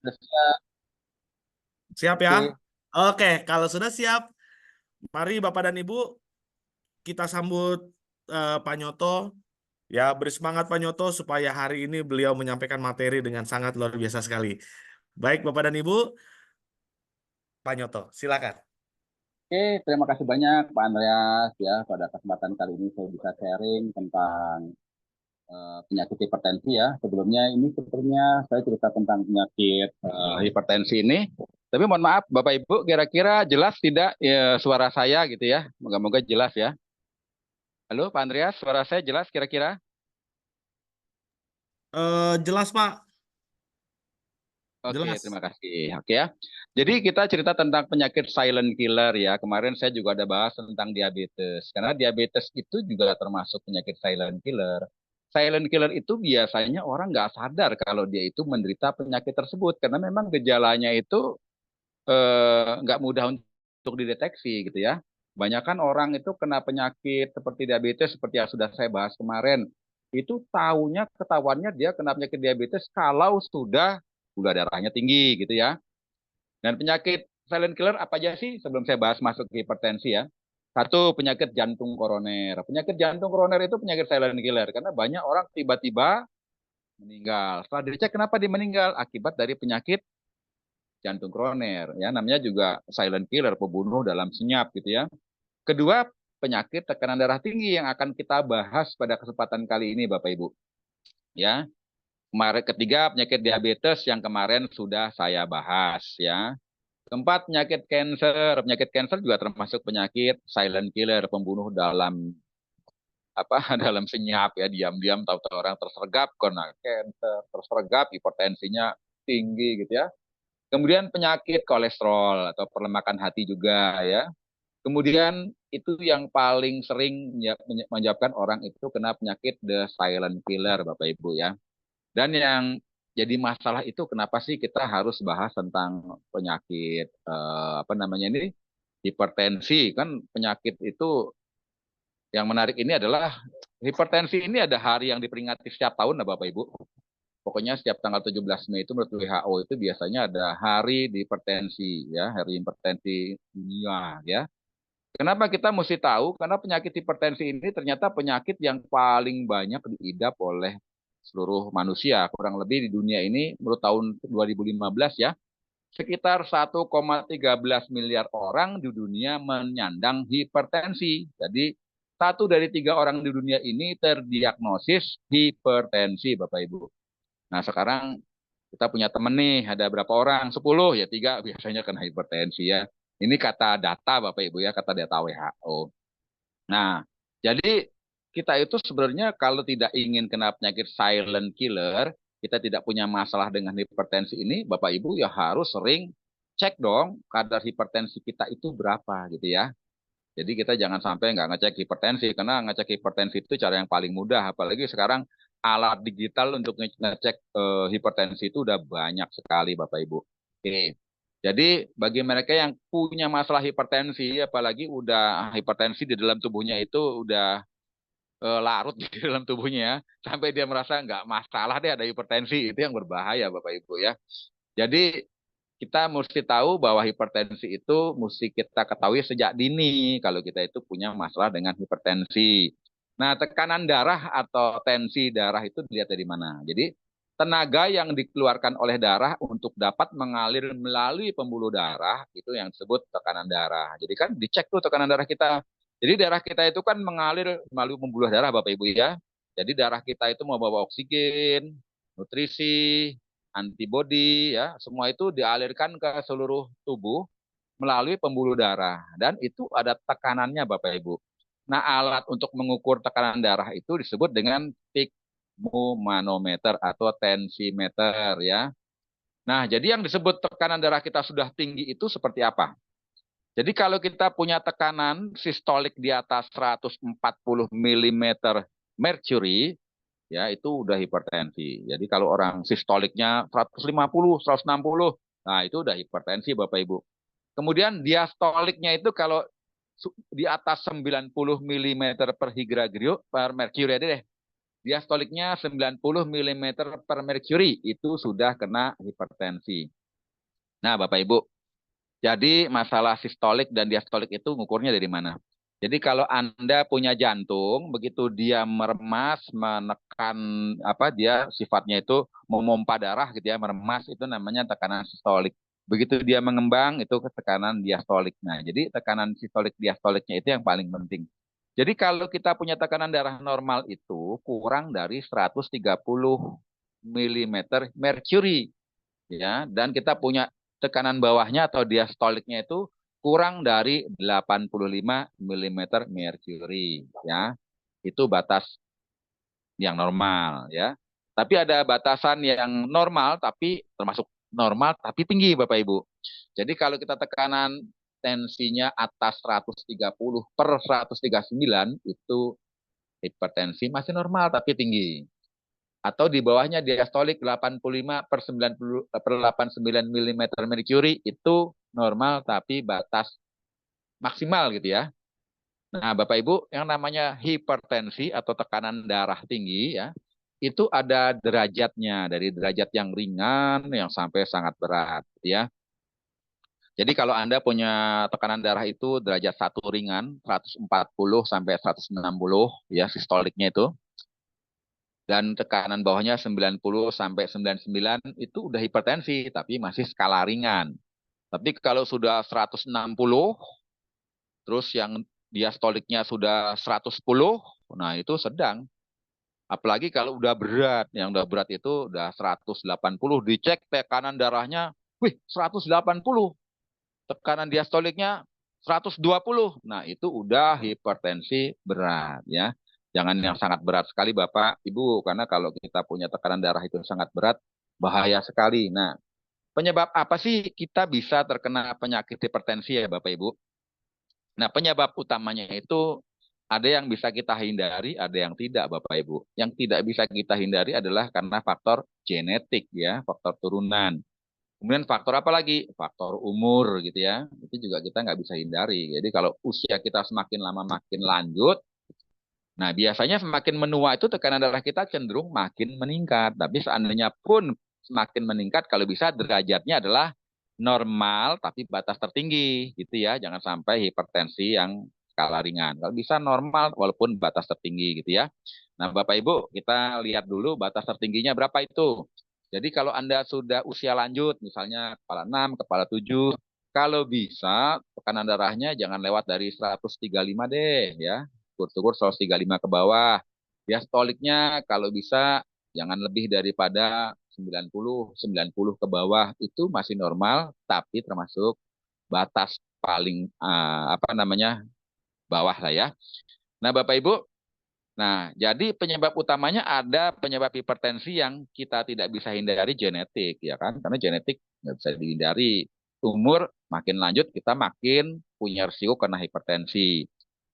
Sudah siap. Siap ya? Oke. Oke, kalau sudah siap, mari Bapak dan Ibu kita sambut Pak Nyoto. Ya, beri semangat Pak Nyoto supaya hari ini beliau menyampaikan materi dengan sangat luar biasa sekali. Baik Bapak dan Ibu, Pak Nyoto, silakan. Oke, terima kasih banyak Pak Andreas ya pada kesempatan kali ini saya bisa sharing tentang penyakit hipertensi ya. Sebelumnya ini sebenarnya saya cerita tentang penyakit hipertensi ini. Tapi mohon maaf Bapak Ibu, kira-kira jelas tidak ya, suara saya gitu ya? Moga-moga jelas ya. Halo Pak Andreas, suara saya jelas kira-kira? Jelas Pak, Oke, jelas. terima kasih. Oke ya. Jadi kita cerita tentang penyakit silent killer ya. Kemarin saya juga ada bahas tentang diabetes. Karena diabetes itu juga termasuk penyakit silent killer. Silent killer itu biasanya orang nggak sadar kalau dia itu menderita penyakit tersebut. Karena memang gejalanya itu nggak mudah untuk dideteksi gitu ya. Kebanyakan orang itu kena penyakit seperti diabetes, seperti yang sudah saya bahas kemarin. Itu ketahuannya dia kena penyakit diabetes kalau sudah gula darahnya tinggi gitu ya. Dan penyakit silent killer apa aja sih sebelum saya bahas masuk ke hipertensi ya. Satu, penyakit jantung koroner. Penyakit jantung koroner itu penyakit silent killer karena banyak orang tiba-tiba meninggal. Setelah dicek kenapa dia meninggal? Akibat dari penyakit jantung koroner ya, namanya juga silent killer, pembunuh dalam senyap gitu ya. Kedua, penyakit tekanan darah tinggi yang akan kita bahas pada kesempatan kali ini Bapak Ibu ya. Kemarin ketiga, penyakit diabetes yang kemarin sudah saya bahas ya. Keempat, penyakit cancer. Penyakit cancer juga termasuk penyakit silent killer, pembunuh dalam apa dalam senyap ya, diam-diam tahu-tahu orang tersergap karena cancer, tersergap hipertensinya tinggi gitu ya. Kemudian penyakit kolesterol atau perlemakan hati juga ya. Kemudian itu yang paling sering menyebabkan orang itu kena penyakit the silent killer Bapak Ibu ya. Dan yang jadi masalah itu kenapa sih kita harus bahas tentang penyakit apa namanya ini hipertensi kan penyakit itu yang menarik ini adalah hipertensi ini ada hari yang diperingati setiap tahun lah Bapak Ibu. Pokoknya setiap tanggal 17 Mei itu menurut WHO itu biasanya ada hari di hipertensi ya, hari hipertensi dunia ya. Kenapa kita mesti tahu? Karena penyakit hipertensi ini ternyata penyakit yang paling banyak diidap oleh seluruh manusia. Kurang lebih di dunia ini menurut tahun 2015 ya, sekitar 1,13 miliar orang di dunia menyandang hipertensi. Jadi satu dari tiga orang di dunia ini terdiagnosis hipertensi, Bapak Ibu. Nah sekarang kita punya temen nih, ada berapa orang? 10 ya, tiga biasanya kena hipertensi ya. Ini kata data Bapak Ibu ya, kata data WHO. Nah, jadi kita itu sebenarnya kalau tidak ingin kena penyakit silent killer, kita tidak punya masalah dengan hipertensi ini, Bapak Ibu ya harus sering cek dong kadar hipertensi kita itu berapa gitu ya. Jadi kita jangan sampai nggak ngecek hipertensi, karena ngecek hipertensi itu cara yang paling mudah. Apalagi sekarang alat digital untuk ngecek hipertensi itu udah banyak sekali Bapak Ibu. Oke. Jadi bagi mereka yang punya masalah hipertensi, apalagi udah hipertensi di dalam tubuhnya itu udah larut di dalam tubuhnya ya, sampai dia merasa nggak masalah deh ada hipertensi, itu yang berbahaya Bapak Ibu ya. Jadi kita mesti tahu bahwa hipertensi itu mesti kita ketahui sejak dini kalau kita itu punya masalah dengan hipertensi. Nah, tekanan darah atau tensi darah itu dilihat dari mana? Jadi, tenaga yang dikeluarkan oleh darah untuk dapat mengalir melalui pembuluh darah itu yang disebut tekanan darah. Jadi kan dicek tuh tekanan darah kita. Jadi darah kita itu kan mengalir melalui pembuluh darah Bapak Ibu ya. Jadi darah kita itu membawa oksigen, nutrisi, antibodi ya, semua itu dialirkan ke seluruh tubuh melalui pembuluh darah dan itu ada tekanannya Bapak Ibu. Nah, alat untuk mengukur tekanan darah itu disebut dengan sphygmomanometer atau tensimeter ya. Nah, jadi yang disebut tekanan darah kita sudah tinggi itu seperti apa? Jadi kalau kita punya tekanan sistolik di atas 140 mm mercury, ya itu udah hipertensi. Jadi kalau orang sistoliknya 150, 160, nah itu udah hipertensi Bapak Ibu. Kemudian diastoliknya itu kalau di atas 90 mm per higragrio per mercury deh. diastoliknya 90 mm per mercury, itu sudah kena hipertensi. Nah, Bapak Ibu, jadi masalah sistolik dan diastolik itu ngukurnya dari mana? Jadi kalau Anda punya jantung, begitu dia meremas, menekan apa dia sifatnya itu memompa darah gitu ya, meremas itu namanya tekanan sistolik. Begitu dia mengembang itu ke tekanan diastolik. Nah, jadi tekanan sistolik diastoliknya itu yang paling penting. Jadi kalau kita punya tekanan darah normal itu kurang dari 130 mm mercury ya, dan kita punya tekanan bawahnya atau diastoliknya itu kurang dari 85 mm mercury ya. Itu batas yang normal ya. Tapi ada batasan yang normal tapi termasuk normal tapi tinggi Bapak Ibu. Jadi kalau kita tekanan tensinya atas 130 per 139 itu hipertensi masih normal tapi tinggi, atau di bawahnya diastolik 85 per 90 per 89 mm mercury itu normal tapi batas maksimal gitu ya. Nah, Bapak Ibu, yang namanya hipertensi atau tekanan darah tinggi ya, itu ada derajatnya, dari derajat yang ringan yang sampai sangat berat gitu ya. Jadi kalau Anda punya tekanan darah itu derajat 1 ringan, 140 sampai 160 ya sistoliknya itu, dan tekanan bawahnya 90 sampai 99 itu udah hipertensi tapi masih skala ringan. Tapi kalau sudah 160 terus yang diastoliknya sudah 110, nah itu sedang. Apalagi kalau udah berat, yang udah berat itu udah 180, dicek tekanan darahnya, wih 180, tekanan diastoliknya 120. Nah, itu udah hipertensi berat ya. Jangan yang sangat berat sekali Bapak, Ibu, karena kalau kita punya tekanan darah itu sangat berat, bahaya sekali. Nah, penyebab apa sih kita bisa terkena penyakit hipertensi ya Bapak Ibu? Nah, penyebab utamanya itu ada yang bisa kita hindari, ada yang tidak Bapak Ibu. Yang tidak bisa kita hindari adalah karena faktor genetik ya, faktor turunan. Kemudian faktor apa lagi? Faktor umur gitu ya. Itu juga kita nggak bisa hindari. Jadi kalau usia kita semakin lama makin lanjut, nah biasanya semakin menua itu tekanan darah kita cenderung makin meningkat. Tapi seandainya pun semakin meningkat, kalau bisa derajatnya adalah normal tapi batas tertinggi gitu ya. Jangan sampai hipertensi yang skala ringan. Kalau bisa normal walaupun batas tertinggi gitu ya. Nah Bapak Ibu, kita lihat dulu batas tertingginya berapa itu. Jadi kalau Anda sudah usia lanjut, misalnya kepala 6, kepala 7, kalau bisa tekanan darahnya jangan lewat dari 135 deh ya. Syukur-syukur 135 ke bawah. Diastoliknya kalau bisa jangan lebih daripada 90 ke bawah, itu masih normal tapi termasuk batas paling apa namanya bawah lah ya. Nah Bapak Ibu, nah jadi penyebab utamanya ada penyebab hipertensi yang kita tidak bisa hindari genetik ya kan, karena genetik nggak bisa dihindari. Umur makin lanjut kita makin punya risiko kena hipertensi.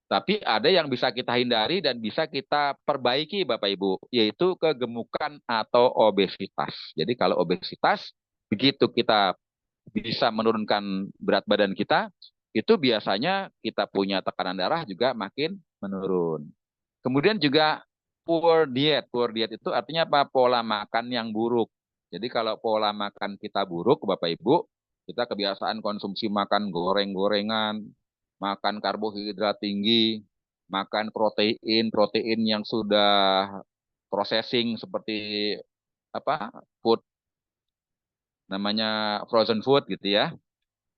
Tapi ada yang bisa kita hindari dan bisa kita perbaiki Bapak Ibu, yaitu kegemukan atau obesitas. Jadi kalau obesitas, begitu kita bisa menurunkan berat badan kita, itu biasanya kita punya tekanan darah juga makin menurun. Kemudian juga poor diet. Poor diet itu artinya apa? Pola makan yang buruk. Jadi kalau pola makan kita buruk, Bapak Ibu, kita kebiasaan konsumsi makan goreng-gorengan, makan karbohidrat tinggi, makan protein yang sudah processing seperti apa? Food namanya frozen food gitu ya.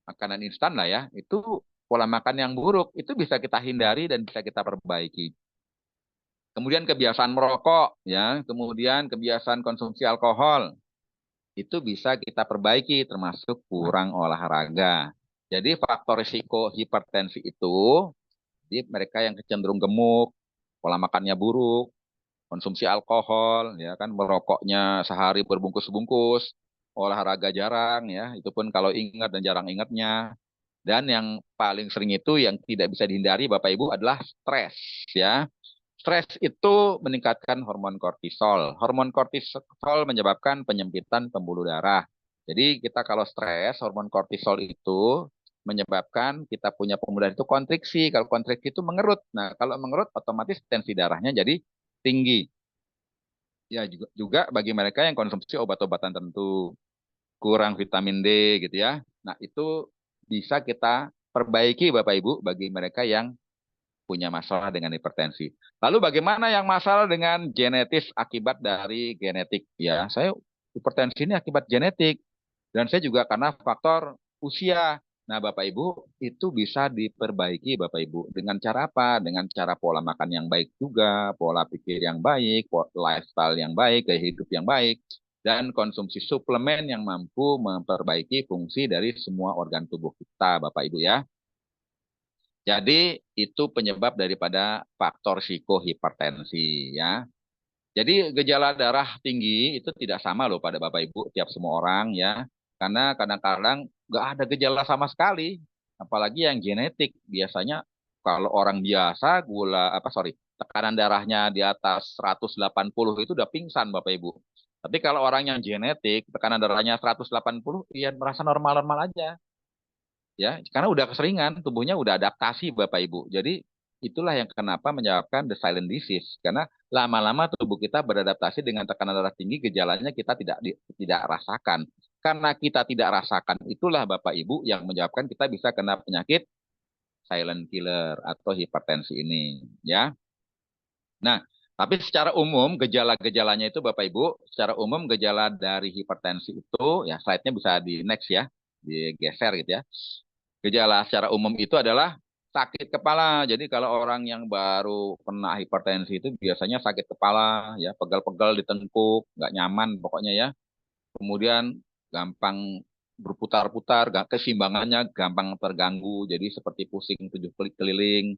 Makanan instan lah ya. Itu pola makan yang buruk itu bisa kita hindari dan bisa kita perbaiki. Kemudian kebiasaan merokok, ya, kemudian kebiasaan konsumsi alkohol, itu bisa kita perbaiki, termasuk kurang olahraga. Jadi faktor risiko hipertensi itu, jadi mereka yang cenderung gemuk, pola makannya buruk, konsumsi alkohol, ya kan, merokoknya sehari berbungkus-bungkus, olahraga jarang, ya, itu pun kalau ingat dan jarang ingatnya. Dan yang paling sering itu yang tidak bisa dihindari Bapak Ibu adalah stres, ya. Stres itu meningkatkan hormon kortisol. Hormon kortisol menyebabkan penyempitan pembuluh darah. Jadi kita kalau stres, hormon kortisol itu menyebabkan kita punya pembuluh darah itu kontriksi. Kalau kontriksi itu mengerut. Nah, kalau mengerut otomatis tensi darahnya jadi tinggi. Ya juga bagi mereka yang konsumsi obat-obatan tertentu, kurang vitamin D gitu ya. Nah, itu bisa kita perbaiki Bapak Ibu bagi mereka yang punya masalah dengan hipertensi. Lalu bagaimana yang masalah dengan genetis akibat dari genetik? Ya, saya hipertensi ini akibat genetik. Dan saya juga karena faktor usia. Nah, Bapak Ibu, itu bisa diperbaiki Bapak Ibu. Dengan cara apa? Dengan cara pola makan yang baik juga, pola pikir yang baik, lifestyle yang baik, gaya hidup yang baik, dan konsumsi suplemen yang mampu memperbaiki fungsi dari semua organ tubuh kita, Bapak Ibu ya. Jadi itu penyebab daripada faktor psikohipertensi ya. Jadi gejala darah tinggi itu tidak sama loh pada Bapak Ibu tiap semua orang ya. Karena kadang-kadang nggak ada gejala sama sekali. Apalagi yang genetik. Biasanya kalau orang biasa tekanan darahnya di atas 180 itu udah pingsan Bapak Ibu. Tapi kalau orang yang genetik tekanan darahnya 180 ya merasa normal-normal aja ya karena udah keseringan tubuhnya udah adaptasi Bapak Ibu. Jadi itulah yang kenapa menyebabkan the silent disease karena lama-lama tubuh kita beradaptasi dengan tekanan darah tinggi gejalanya kita tidak rasakan. Karena kita tidak rasakan itulah Bapak Ibu yang menyebabkan kita bisa kena penyakit silent killer atau hipertensi ini ya. Nah, tapi secara umum gejala-gejalanya itu Bapak Ibu, secara umum gejala dari hipertensi itu ya slide-nya bisa di next ya, digeser gitu ya. Gejala secara umum itu adalah sakit kepala. Jadi kalau orang yang baru kena hipertensi itu biasanya sakit kepala, ya pegal-pegal di tengkuk, nggak nyaman pokoknya ya. Kemudian gampang berputar-putar, keseimbangannya gampang terganggu, jadi seperti pusing 7 keliling.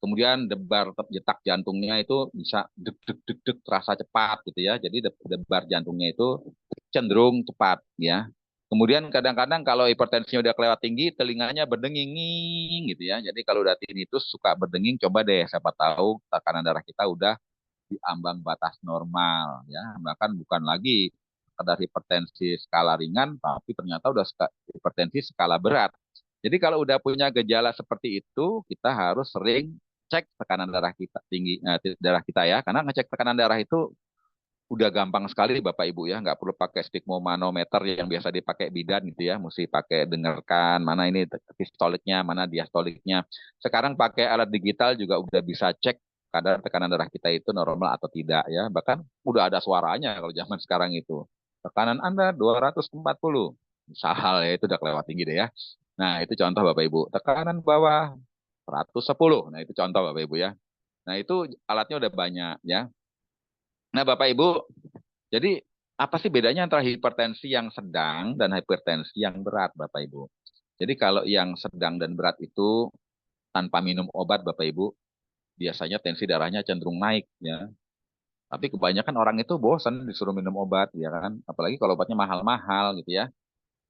Kemudian detak jantungnya itu bisa deg deg deg deg terasa cepat gitu ya. Jadi debar jantungnya itu cenderung cepat ya. Kemudian kadang-kadang kalau hipertensinya udah kelewat tinggi, telinganya berdenging gitu ya. Jadi kalau udah tinnitus suka berdenging, coba deh siapa tahu tekanan darah kita udah di ambang batas normal ya. Bahkan bukan lagi sekedar hipertensi skala ringan, tapi ternyata udah hipertensi skala berat. Jadi kalau udah punya gejala seperti itu, kita harus sering cek tekanan darah kita darah kita ya. Karena ngecek tekanan darah itu udah gampang sekali Bapak Ibu ya, nggak perlu pakai sphygmomanometer yang biasa dipakai bidan gitu ya, mesti pakai dengarkan mana ini sistoliknya, mana diastoliknya. Sekarang pakai alat digital juga udah bisa cek kadar tekanan darah kita itu normal atau tidak ya. Bahkan udah ada suaranya kalau zaman sekarang itu. Tekanan Anda 240. Misal ya itu udah kelewat tinggi deh ya. Nah, itu contoh Bapak Ibu. Tekanan bawah 110. Nah, itu contoh Bapak Ibu ya. Nah, itu alatnya udah banyak ya. Nah, Bapak Ibu, jadi apa sih bedanya antara hipertensi yang sedang dan hipertensi yang berat, Bapak Ibu? Jadi kalau yang sedang dan berat itu tanpa minum obat, Bapak Ibu, biasanya tensi darahnya cenderung naik, ya. Tapi kebanyakan orang itu bosan disuruh minum obat, ya kan? Apalagi kalau obatnya mahal-mahal, gitu ya.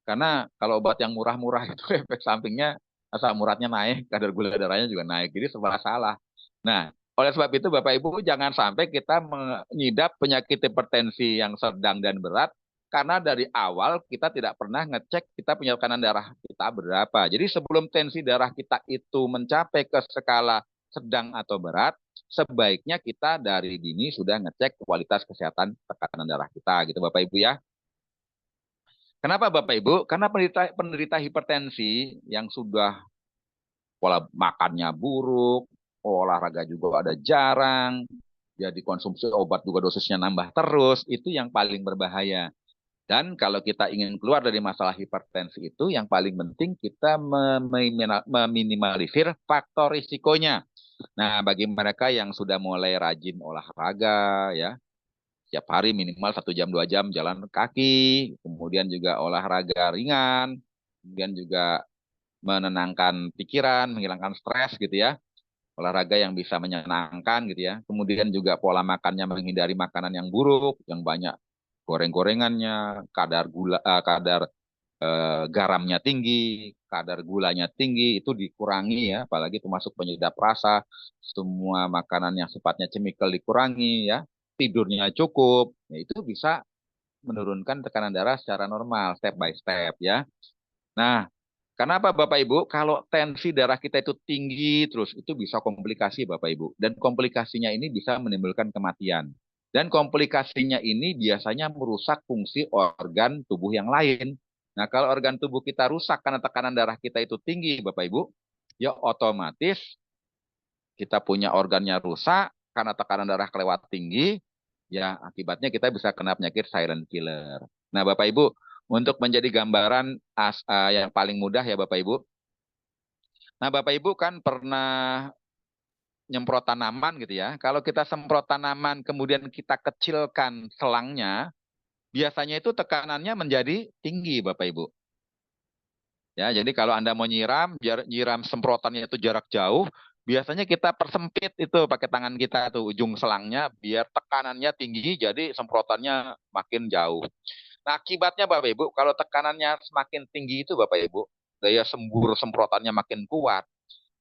Karena kalau obat yang murah-murah itu efek sampingnya asam uratnya naik, kadar gula darahnya juga naik. Jadi serba salah. Nah, oleh sebab itu Bapak Ibu jangan sampai kita mengidap penyakit hipertensi yang sedang dan berat karena dari awal kita tidak pernah ngecek kita punya tekanan darah kita berapa. Jadi sebelum tensi darah kita itu mencapai ke skala sedang atau berat, sebaiknya kita dari dini sudah ngecek kualitas kesehatan tekanan darah kita gitu Bapak Ibu ya. Kenapa Bapak Ibu? Karena penderita hipertensi yang sudah pola makannya buruk, olahraga juga ada jarang, jadi konsumsi obat juga dosisnya nambah terus, itu yang paling berbahaya. Dan kalau kita ingin keluar dari masalah hipertensi itu, yang paling penting kita meminimalisir faktor risikonya. Nah, bagi mereka yang sudah mulai rajin olahraga, ya, setiap hari minimal 1 jam 2 jam jalan kaki, kemudian juga olahraga ringan, kemudian juga menenangkan pikiran, menghilangkan stres gitu ya, olahraga yang bisa menyenangkan gitu ya, kemudian juga pola makannya menghindari makanan yang buruk, yang banyak goreng-gorengannya, kadar garamnya tinggi, kadar gulanya tinggi, itu dikurangi ya, apalagi termasuk penyedap rasa, semua makanan yang sifatnya chemical dikurangi ya, tidurnya cukup, ya, itu bisa menurunkan tekanan darah secara normal, step by step ya. Nah, kenapa Bapak Ibu? Kalau tensi darah kita itu tinggi terus, itu bisa komplikasi Bapak Ibu. Dan komplikasinya ini bisa menimbulkan kematian. Dan komplikasinya ini biasanya merusak fungsi organ tubuh yang lain. Nah, kalau organ tubuh kita rusak karena tekanan darah kita itu tinggi, Bapak Ibu, ya otomatis kita punya organnya rusak karena tekanan darah kelewat tinggi, ya akibatnya kita bisa kena penyakit silent killer. Nah, Bapak Ibu, untuk menjadi gambaran yang paling mudah ya Bapak Ibu. Nah, Bapak Ibu kan pernah nyemprot tanaman gitu ya. Kalau kita semprot tanaman kemudian kita kecilkan selangnya, biasanya itu tekanannya menjadi tinggi Bapak Ibu. Ya, jadi kalau Anda mau nyiram, biar nyiram semprotannya itu jarak jauh, biasanya kita persempit itu pakai tangan kita tuh ujung selangnya biar tekanannya tinggi jadi semprotannya makin jauh. Nah, akibatnya Bapak Ibu, kalau tekanannya semakin tinggi itu Bapak Ibu, daya sembur semprotannya makin kuat,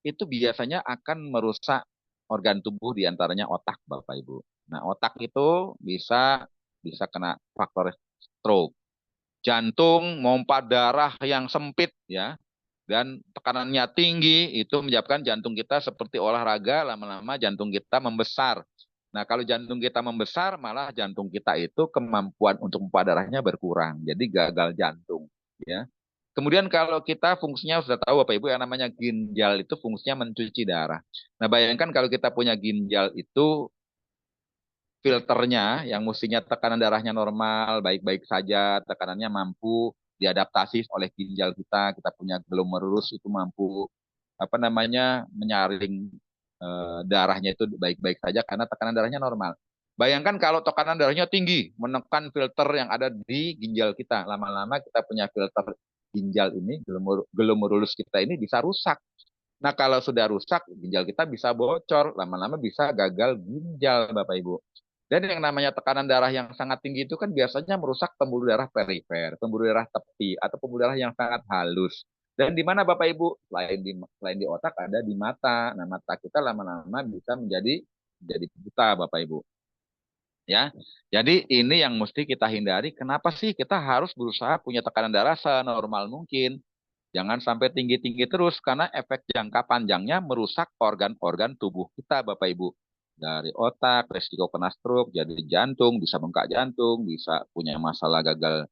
itu biasanya akan merusak organ tubuh diantaranya otak Bapak Ibu. Nah, otak itu bisa bisa kena faktor stroke. Jantung mompa darah yang sempit ya dan tekanannya tinggi itu menyebabkan jantung kita seperti olahraga lama-lama jantung kita membesar. Nah, kalau jantung kita membesar malah jantung kita itu kemampuan untuk memompa darahnya berkurang. Jadi gagal jantung ya. Kemudian kalau kita fungsinya sudah tahu Bapak Ibu yang namanya ginjal itu fungsinya mencuci darah. Nah, bayangkan kalau kita punya ginjal itu filternya yang mestinya tekanan darahnya normal, baik-baik saja, tekanannya mampu diadaptasi oleh ginjal kita, kita punya glomerulus itu mampu apa namanya menyaring darahnya itu baik-baik saja karena tekanan darahnya normal. Bayangkan kalau tekanan darahnya tinggi, menekan filter yang ada di ginjal kita, lama-lama kita punya filter ginjal ini, glomerulus kita ini bisa rusak. Nah, kalau sudah rusak, ginjal kita bisa bocor, lama-lama bisa gagal ginjal, Bapak Ibu. Dan yang namanya tekanan darah yang sangat tinggi itu kan biasanya merusak pembuluh darah perifer, pembuluh darah tepi, atau pembuluh darah yang sangat halus. Dan di mana Bapak Ibu? Selain di otak ada di mata. Nah, mata kita lama-lama bisa menjadi buta, Bapak Ibu. Ya, jadi ini yang mesti kita hindari. Kenapa sih kita harus berusaha punya tekanan darah senormal mungkin? Jangan sampai tinggi-tinggi terus karena efek jangka panjangnya merusak organ-organ tubuh kita, Bapak Ibu. Dari otak, resiko kena stroke, jadi jantung, bisa bengkak jantung, bisa punya masalah gagal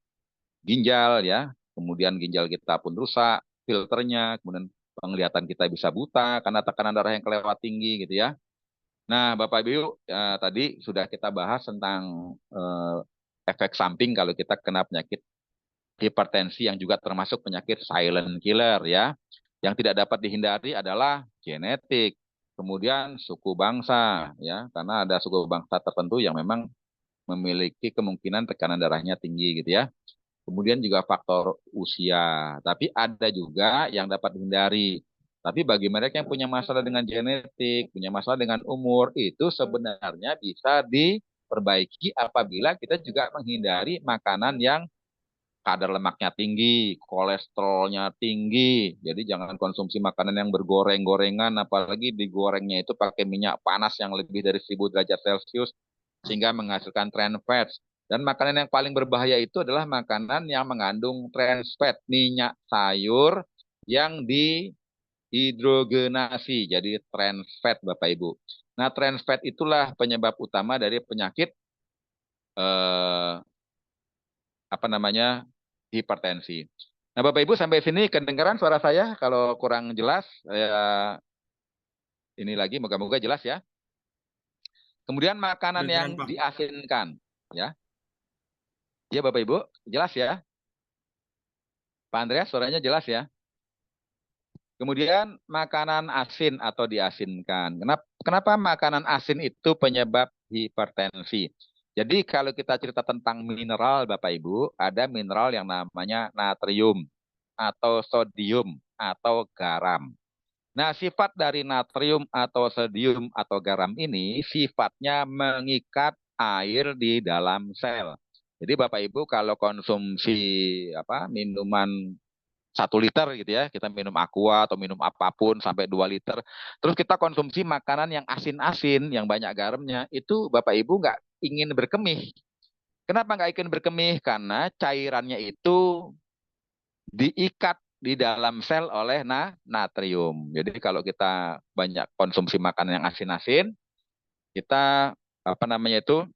ginjal ya. Kemudian ginjal kita pun rusak, filternya, kemudian penglihatan kita bisa buta karena tekanan darah yang kelewat tinggi gitu ya. Nah, Bapak Ibu, tadi sudah kita bahas tentang efek samping kalau kita kena penyakit hipertensi yang juga termasuk penyakit silent killer ya. Yang tidak dapat dihindari adalah genetik, kemudian suku bangsa ya, karena ada suku bangsa tertentu yang memang memiliki kemungkinan tekanan darahnya tinggi gitu ya. Kemudian juga faktor usia, tapi ada juga yang dapat dihindari. Tapi bagi mereka yang punya masalah dengan genetik, punya masalah dengan umur, itu sebenarnya bisa diperbaiki apabila kita juga menghindari makanan yang kadar lemaknya tinggi, kolesterolnya tinggi. Jadi jangan konsumsi makanan yang bergoreng-gorengan, apalagi digorengnya itu pakai minyak panas yang lebih dari 1000 derajat Celcius, sehingga menghasilkan trans fat. Dan makanan yang paling berbahaya itu adalah makanan yang mengandung trans fat, minyak sayur yang dihidrogenasi, jadi trans fat Bapak Ibu. Nah, trans fat itulah penyebab utama dari penyakit eh, apa namanya hipertensi. Nah, Bapak Ibu sampai sini kedengaran suara saya. Kalau kurang jelas, ini lagi moga-moga jelas ya. Kemudian makanan yang Kedengaran, Pak. diasinkan, ya. Ya Bapak Ibu, jelas ya. Pak Andreas, suaranya jelas ya. Kemudian makanan asin atau diasinkan. Kenapa makanan asin itu penyebab hipertensi? Jadi kalau kita cerita tentang mineral Bapak Ibu, ada mineral yang namanya natrium atau sodium atau garam. Nah, sifat dari natrium atau sodium atau garam ini sifatnya mengikat air di dalam sel. Jadi Bapak Ibu kalau konsumsi minuman 1 liter gitu ya, kita minum aqua atau minum apapun sampai 2 liter, terus kita konsumsi makanan yang asin-asin, yang banyak garamnya, itu Bapak Ibu nggak ingin berkemih. Kenapa nggak ingin berkemih? Karena cairannya itu diikat di dalam sel oleh natrium. Jadi kalau kita banyak konsumsi makanan yang asin-asin, kita apa namanya itu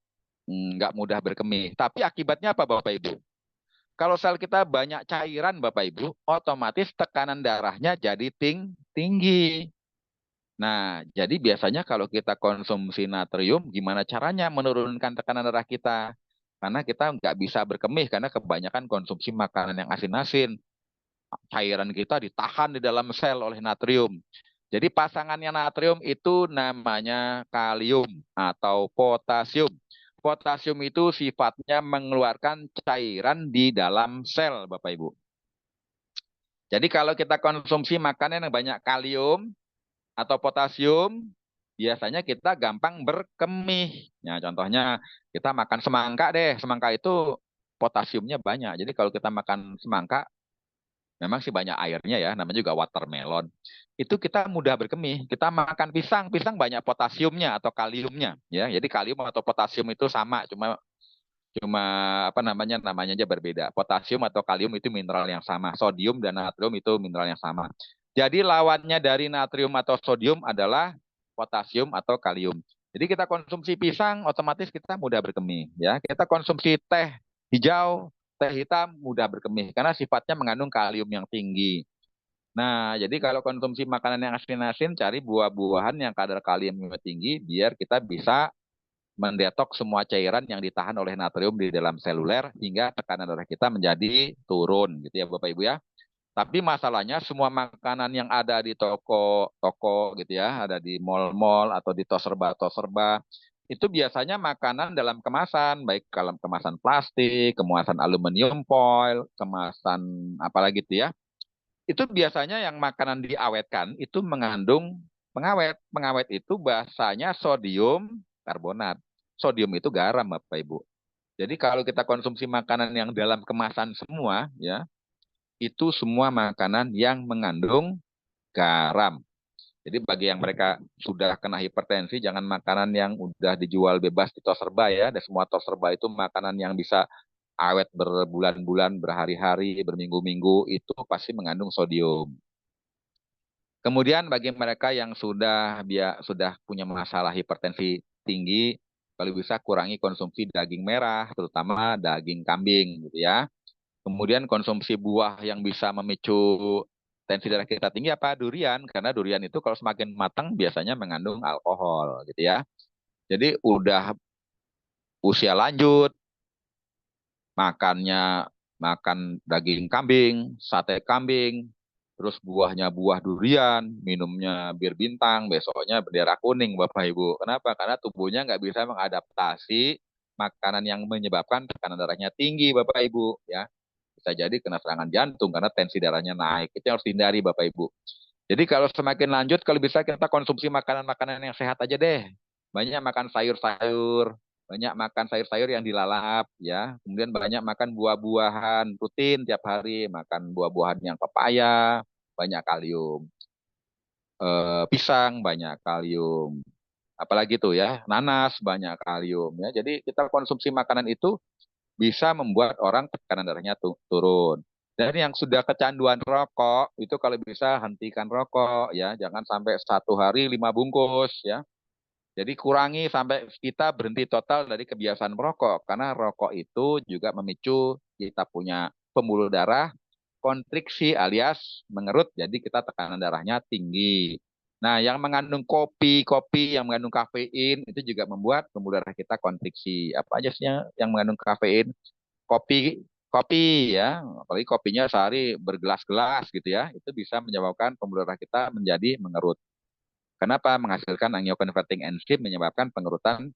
nggak mudah berkemih. Tapi akibatnya apa Bapak Ibu? Kalau sel kita banyak cairan Bapak Ibu, otomatis tekanan darahnya jadi tinggi. Nah, jadi biasanya kalau kita konsumsi natrium, gimana caranya menurunkan tekanan darah kita? Karena kita nggak bisa berkemih karena kebanyakan konsumsi makanan yang asin-asin. Cairan kita ditahan di dalam sel oleh natrium. Jadi pasangannya natrium itu namanya kalium atau potasium. Potasium itu sifatnya mengeluarkan cairan di dalam sel, Bapak Ibu. Jadi kalau kita konsumsi makanan yang banyak kalium atau potasium, biasanya kita gampang berkemih. Ya, contohnya kita makan semangka deh. Semangka itu potasiumnya banyak. Jadi kalau kita makan semangka, memang sih banyak airnya ya, namanya juga watermelon. Itu kita mudah berkemih. Kita makan pisang, pisang banyak potasiumnya atau kaliumnya, ya. Jadi kalium atau potasium itu sama, cuma cuma apa namanya aja berbeda. Potasium atau kalium itu mineral yang sama. Sodium dan natrium itu mineral yang sama. Jadi lawannya dari natrium atau sodium adalah potasium atau kalium. Jadi kita konsumsi pisang, otomatis kita mudah berkemih, ya. Kita konsumsi teh hijau, teh hitam mudah berkemih karena sifatnya mengandung kalium yang tinggi. Nah, jadi kalau konsumsi makanan yang asin-asin, cari buah-buahan yang kadar kaliumnya tinggi biar kita bisa mendetok semua cairan yang ditahan oleh natrium di dalam seluler hingga tekanan darah kita menjadi turun gitu ya Bapak Ibu ya. Tapi masalahnya semua makanan yang ada di toko-toko gitu ya, ada di mall-mall atau di tos serba itu biasanya makanan dalam kemasan, baik dalam kemasan plastik, kemasan aluminium foil, kemasan apalagi itu ya. Itu biasanya yang makanan diawetkan itu mengandung pengawet. Pengawet itu bahasanya sodium karbonat. Sodium itu garam, Bapak Ibu. Jadi kalau kita konsumsi makanan yang dalam kemasan semua, ya, itu semua makanan yang mengandung garam. Jadi bagi yang mereka sudah kena hipertensi, jangan makanan yang udah dijual bebas di tos serba ya. Dan semua tos serba itu makanan yang bisa awet berbulan-bulan, berhari-hari, berminggu-minggu, itu pasti mengandung sodium. Kemudian bagi mereka yang sudah punya masalah hipertensi tinggi, kalau bisa kurangi konsumsi daging merah, terutama daging kambing gitu ya. Kemudian konsumsi buah yang bisa memicu tensi darah kita tinggi apa? Durian, karena durian itu kalau semakin matang biasanya mengandung alkohol gitu ya. Jadi udah usia lanjut, makannya makan daging kambing, sate kambing, terus buahnya buah durian, minumnya bir bintang, besoknya bendera kuning Bapak Ibu. Kenapa? Karena tubuhnya nggak bisa mengadaptasi makanan yang menyebabkan tekanan darahnya tinggi Bapak Ibu ya. Bisa jadi kena serangan jantung karena tensi darahnya naik. Itu yang harus dihindari Bapak Ibu. Jadi kalau semakin lanjut, kalau bisa kita konsumsi makanan-makanan yang sehat aja deh. Banyak makan sayur-sayur, banyak makan sayur-sayur yang dilalap, ya. Kemudian banyak makan buah-buahan rutin tiap hari, makan buah-buahan yang pepaya, banyak kalium. Pisang banyak kalium. Apalagi tuh ya, nanas banyak kalium ya. Jadi kita konsumsi makanan itu bisa membuat orang tekanan darahnya turun. Dan yang sudah kecanduan rokok itu kalau bisa hentikan rokok ya, jangan sampai 1 hari 5 bungkus ya. Jadi kurangi sampai kita berhenti total dari kebiasaan merokok karena rokok itu juga memicu kita punya pembuluh darah kontriksi alias mengerut, jadi kita tekanan darahnya tinggi. Nah, yang mengandung kopi yang mengandung kafein itu juga membuat pembuluh darah kita kontriksi. Apa aja sih yang mengandung kafein? Kopi, kopi ya, apalagi kopinya sehari bergelas-gelas gitu ya, itu bisa menyebabkan pembuluh darah kita menjadi mengerut. Kenapa? Menghasilkan angioconverting enzim menyebabkan pengerutan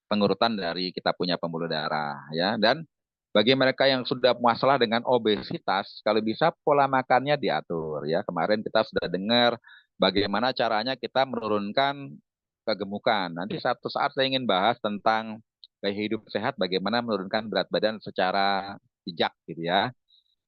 pengurutan dari kita punya pembuluh darah ya. Dan bagi mereka yang sudah masalah dengan obesitas, kalau bisa pola makannya diatur ya. Kemarin kita sudah dengar bagaimana caranya kita menurunkan kegemukan. Nanti satu saat saya ingin bahas tentang gaya hidup sehat, bagaimana menurunkan berat badan secara bijak gitu ya.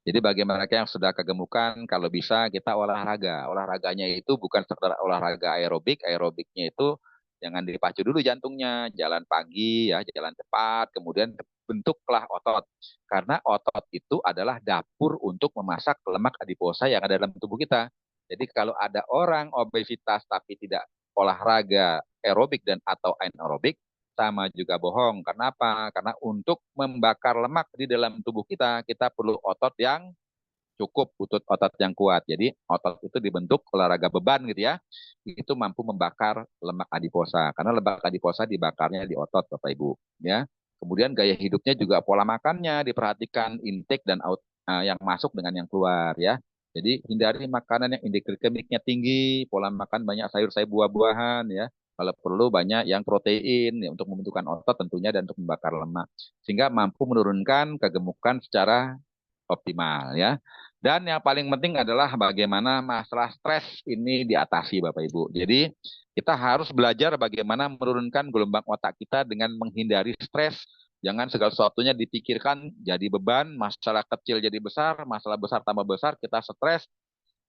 Jadi bagi mereka yang sudah kegemukan, kalau bisa kita olahraga. Olahraganya itu bukan sekedar olahraga aerobik. Aerobiknya itu jangan dipacu dulu jantungnya. Jalan pagi ya, jalan cepat. Kemudian bentuklah otot. Karena otot itu adalah dapur untuk memasak lemak adiposa yang ada dalam tubuh kita. Jadi kalau ada orang obesitas tapi tidak olahraga aerobik dan atau anaerobik, sama juga bohong. Karena apa? Karena untuk membakar lemak di dalam tubuh kita, kita perlu otot yang cukup, butuh otot yang kuat. Jadi otot itu dibentuk olahraga beban gitu ya. Itu mampu membakar lemak adiposa. Karena lemak adiposa dibakarnya di otot Bapak Ibu. Ya. Kemudian gaya hidupnya juga pola makannya diperhatikan intake dan yang masuk dengan yang keluar ya. Jadi hindari makanan yang indeks glikemiknya tinggi, pola makan banyak sayur-sayur buah-buahan ya. Kalau perlu banyak yang protein ya, untuk membentukkan otot tentunya dan untuk membakar lemak. Sehingga mampu menurunkan kegemukan secara optimal ya. Dan yang paling penting adalah bagaimana masalah stres ini diatasi Bapak Ibu. Jadi kita harus belajar bagaimana menurunkan gelombang otak kita dengan menghindari stres. Jangan segala sesuatunya dipikirkan jadi beban, masalah kecil jadi besar, masalah besar tambah besar, kita stres,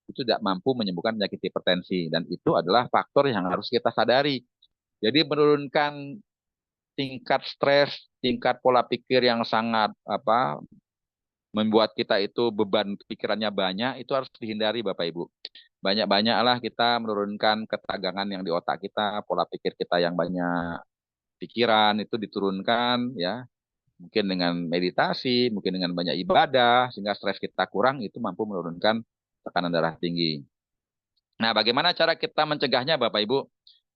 itu tidak mampu menyembuhkan penyakit hipertensi. Dan itu adalah faktor yang harus kita sadari. Jadi menurunkan tingkat stres, tingkat pola pikir yang sangat membuat kita itu beban pikirannya banyak, itu harus dihindari Bapak Ibu. Banyak-banyaklah kita menurunkan ketegangan yang di otak kita, pola pikir kita yang banyak pikiran itu diturunkan ya. Mungkin dengan meditasi, mungkin dengan banyak ibadah, sehingga stres kita kurang, itu mampu menurunkan tekanan darah tinggi. Nah, bagaimana cara kita mencegahnya Bapak Ibu?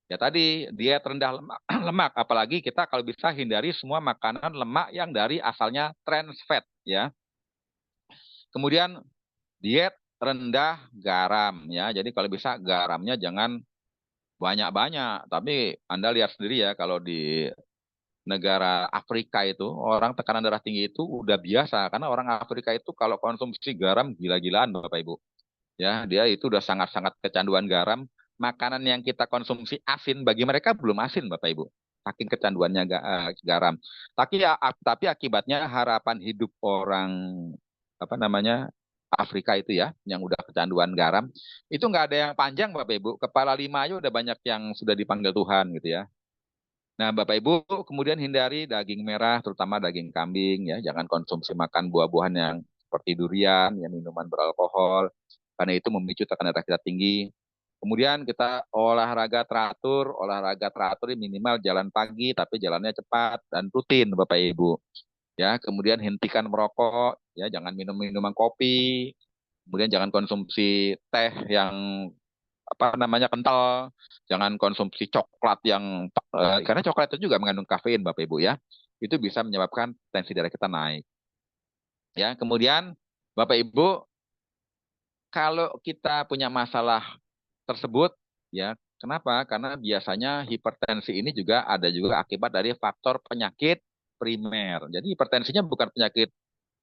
Ya tadi, diet rendah lemak, lemak. Apalagi kita kalau bisa hindari semua makanan lemak yang dari asalnya trans fat ya. Kemudian diet rendah garam ya. Jadi kalau bisa garamnya jangan banyak-banyak. Tapi Anda lihat sendiri ya kalau di negara Afrika itu orang tekanan darah tinggi itu udah biasa karena orang Afrika itu kalau konsumsi garam gila-gilaan Bapak Ibu. Ya, dia itu udah sangat-sangat kecanduan garam. Makanan yang kita konsumsi asin bagi mereka belum asin Bapak Ibu. Saking kecanduannya garam. Tapi akibatnya harapan hidup orang apa namanya Afrika itu ya, yang udah kecanduan garam, itu nggak ada yang panjang Bapak Ibu. Kepala lima aja udah banyak yang sudah dipanggil Tuhan gitu ya. Nah Bapak Ibu kemudian hindari daging merah, terutama daging kambing ya. Jangan konsumsi makan buah-buahan yang seperti durian, yang minuman beralkohol, karena itu memicu tekanan darah kita tinggi. Kemudian kita olahraga teratur minimal jalan pagi, tapi jalannya cepat dan rutin Bapak Ibu ya. Kemudian hentikan merokok ya, jangan minum minuman kopi, kemudian jangan konsumsi teh yang apa namanya kental, jangan konsumsi coklat yang karena coklat itu juga mengandung kafein Bapak Ibu ya, itu bisa menyebabkan tensi darah kita naik ya. Kemudian Bapak Ibu kalau kita punya masalah tersebut ya, kenapa? Karena biasanya hipertensi ini juga ada juga akibat dari faktor penyakit primer. Jadi hipertensinya bukan penyakit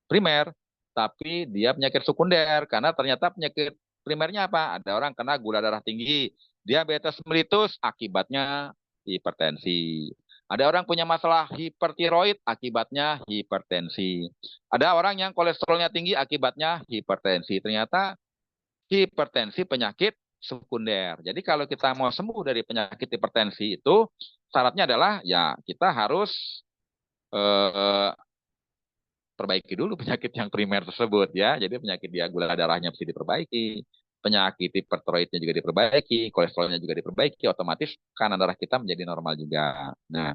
primer, tapi dia penyakit sekunder. Karena ternyata penyakit primernya apa? Ada orang kena gula darah tinggi, diabetes mellitus, akibatnya hipertensi. Ada orang punya masalah hipertiroid, akibatnya hipertensi. Ada orang yang kolesterolnya tinggi, akibatnya hipertensi. Ternyata hipertensi penyakit sekunder. Jadi kalau kita mau sembuh dari penyakit hipertensi itu, syaratnya adalah ya kita harus eh, perbaiki dulu penyakit yang primer tersebut ya. Jadi penyakit dia gula darahnya mesti diperbaiki, penyakit hipertiroidnya juga diperbaiki, kolesterolnya juga diperbaiki, otomatis kanan darah kita menjadi normal juga. Nah,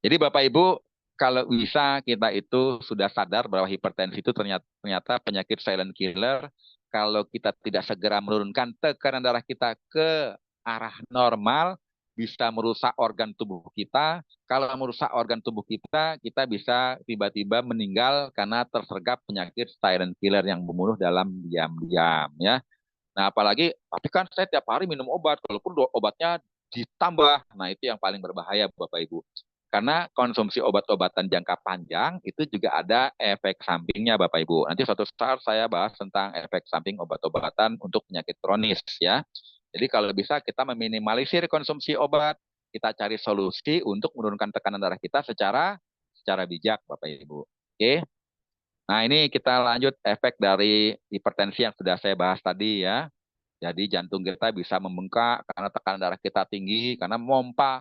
jadi Bapak Ibu kalau bisa kita itu sudah sadar bahwa hipertensi itu ternyata penyakit silent killer. Kalau kita tidak segera menurunkan tekanan darah kita ke arah normal, bisa merusak organ tubuh kita. Kalau merusak organ tubuh kita, kita bisa tiba-tiba meninggal karena tersergap penyakit silent killer yang membunuh dalam diam-diam ya. Nah, apalagi, tapi kan saya tiap hari minum obat, walaupun obatnya ditambah. Nah, itu yang paling berbahaya Bapak Ibu. Karena konsumsi obat-obatan jangka panjang itu juga ada efek sampingnya Bapak Ibu. Nanti suatu saat saya bahas tentang efek samping obat-obatan untuk penyakit kronis ya. Jadi kalau bisa kita meminimalisir konsumsi obat, kita cari solusi untuk menurunkan tekanan darah kita secara bijak Bapak Ibu. Oke. Nah, ini kita lanjut efek dari hipertensi yang sudah saya bahas tadi ya. Jadi jantung kita bisa membengkak karena tekanan darah kita tinggi, karena memompa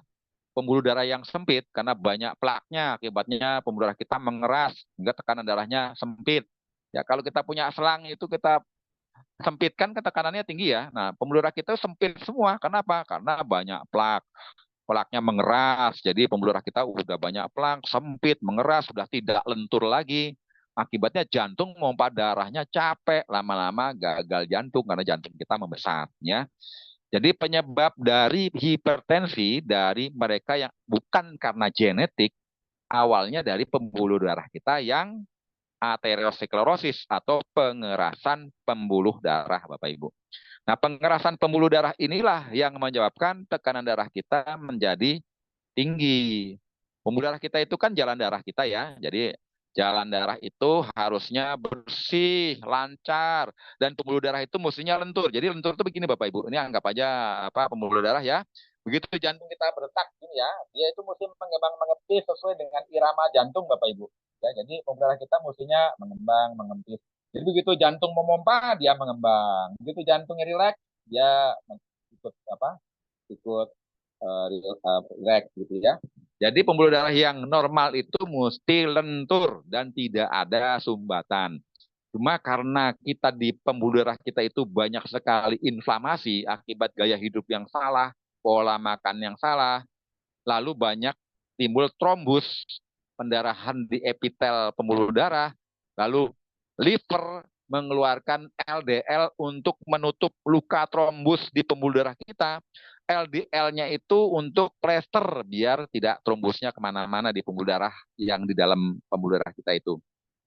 pembuluh darah yang sempit, karena banyak plaknya, akibatnya pembuluh darah kita mengeras, hingga tekanan darahnya sempit. Ya, kalau kita punya selang itu kita sempitkan, tekanannya tinggi ya. Nah, pembuluh darah kita sempit semua. Kenapa? Karena banyak plak. plaknya mengeras. Jadi pembuluh darah kita udah banyak plak, sempit, mengeras, sudah tidak lentur lagi. Akibatnya jantung memompa darahnya capek, lama-lama gagal jantung karena jantung kita membesar. Ya. Jadi penyebab dari hipertensi dari mereka yang bukan karena genetik, awalnya dari pembuluh darah kita yang aterosklerosis atau pengerasan pembuluh darah, Bapak Ibu. Nah, pengerasan pembuluh darah inilah yang menyebabkan tekanan darah kita menjadi tinggi. Pembuluh darah kita itu kan jalan darah kita ya. Jadi jalan darah itu harusnya bersih, lancar, dan pembuluh darah itu mestinya lentur. Jadi lentur itu begini Bapak Ibu. Ini anggap aja apa pembuluh darah ya. Begitu jantung kita berdetak ini ya, dia itu mesti mengembang mengepis sesuai dengan irama jantung Bapak Ibu. Ya, jadi pembuluh darah kita mestinya mengembang, mengempis. Jadi begitu jantung memompa, dia mengembang. Begitu jantungnya rileks, dia ikut apa? Ikut rileks gitu ya. Jadi pembuluh darah yang normal itu mesti lentur dan tidak ada sumbatan. Cuma karena kita di pembuluh darah kita itu banyak sekali inflamasi akibat gaya hidup yang salah, pola makan yang salah, lalu banyak timbul trombus, pendarahan di epitel pembuluh darah, lalu liver mengeluarkan LDL untuk menutup luka trombus di pembuluh darah kita. LDL-nya itu untuk plester biar tidak trombusnya kemana-mana di pembuluh darah yang di dalam pembuluh darah kita itu.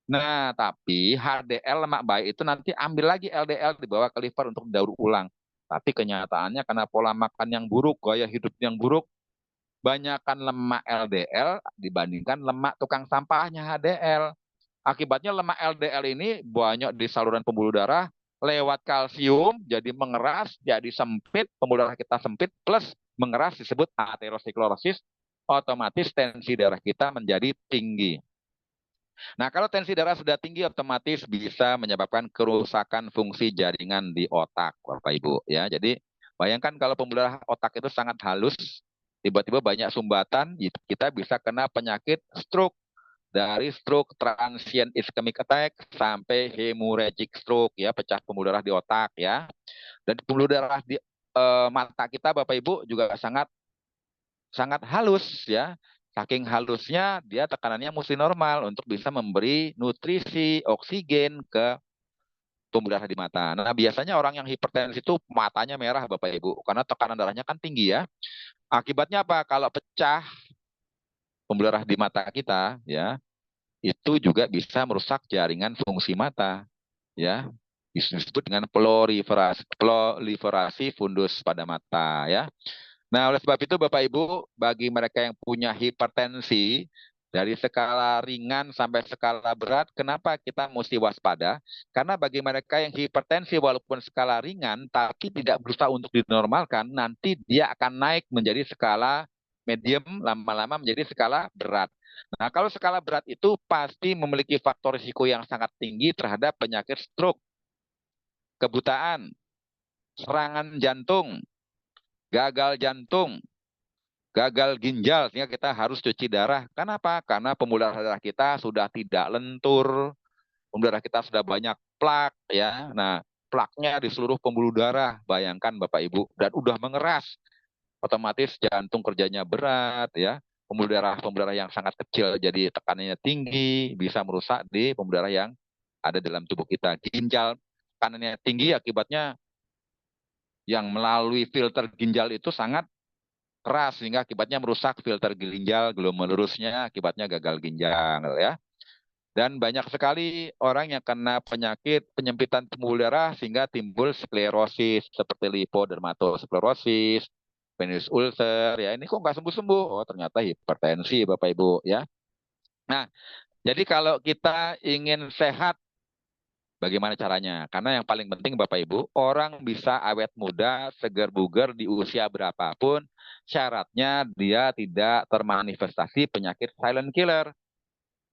Nah, tapi HDL lemak baik itu nanti ambil lagi LDL dibawa ke liver untuk didaur ulang. Tapi kenyataannya karena pola makan yang buruk, gaya hidup yang buruk, banyakkan lemak LDL dibandingkan lemak tukang sampahnya HDL. Akibatnya lemak LDL ini banyak di saluran pembuluh darah, lewat kalsium jadi mengeras, jadi sempit, pembuluh darah kita sempit, plus mengeras disebut aterosklerosis, otomatis tensi darah kita menjadi tinggi. Nah, kalau tensi darah sudah tinggi, otomatis bisa menyebabkan kerusakan fungsi jaringan di otak, Bapak Ibu. Ya, jadi bayangkan kalau pembuluh darah otak itu sangat halus, tiba-tiba banyak sumbatan, kita bisa kena penyakit stroke. Dari stroke transient ischemic attack sampai hemorrhagic stroke ya, pecah pembuluh darah di otak ya. Dan pembuluh darah di mata kita Bapak Ibu juga sangat sangat halus ya. Saking halusnya dia tekanannya mesti normal untuk bisa memberi nutrisi oksigen ke pembuluh darah di mata. Nah, biasanya orang yang hipertensi itu matanya merah Bapak Ibu karena tekanan darahnya kan tinggi ya. Akibatnya apa? Kalau pecah pembuluh darah di mata kita ya, itu juga bisa merusak jaringan fungsi mata ya, disebut dengan proliferasi fundus pada mata ya. Nah, oleh sebab itu Bapak Ibu, bagi mereka yang punya hipertensi dari skala ringan sampai skala berat, kenapa kita mesti waspada? Karena bagi mereka yang hipertensi walaupun skala ringan tapi tidak berusaha untuk dinormalkan, nanti dia akan naik menjadi skala medium, lama-lama menjadi skala berat. Nah, kalau skala berat itu pasti memiliki faktor risiko yang sangat tinggi terhadap penyakit stroke, kebutaan, serangan jantung, gagal jantung, gagal ginjal, sehingga kita harus cuci darah. Kenapa? Karena pembuluh darah kita sudah tidak lentur, pembuluh darah kita sudah banyak plak, ya. Nah, plaknya di seluruh pembuluh darah, bayangkan Bapak Ibu, dan udah mengeras, otomatis jantung kerjanya berat, ya. Pembuluh darah yang sangat kecil, jadi tekanannya tinggi, bisa merusak di pembuluh darah yang ada dalam tubuh kita. Ginjal tekanannya tinggi, akibatnya yang melalui filter ginjal itu sangat keras sehingga akibatnya merusak filter ginjal, glomerulusnya akibatnya gagal ginjal ya. Dan banyak sekali orang yang kena penyakit penyempitan pembuluh darah sehingga timbul sklerosis seperti lipodermatosklerosis, venous ulcer ya. Ini kok nggak sembuh-sembuh? Oh, ternyata hipertensi Bapak Ibu ya. Nah, jadi kalau kita ingin sehat, bagaimana caranya? Karena yang paling penting Bapak Ibu, orang bisa awet muda, segar bugar di usia berapapun, syaratnya dia tidak termanifestasi penyakit silent killer.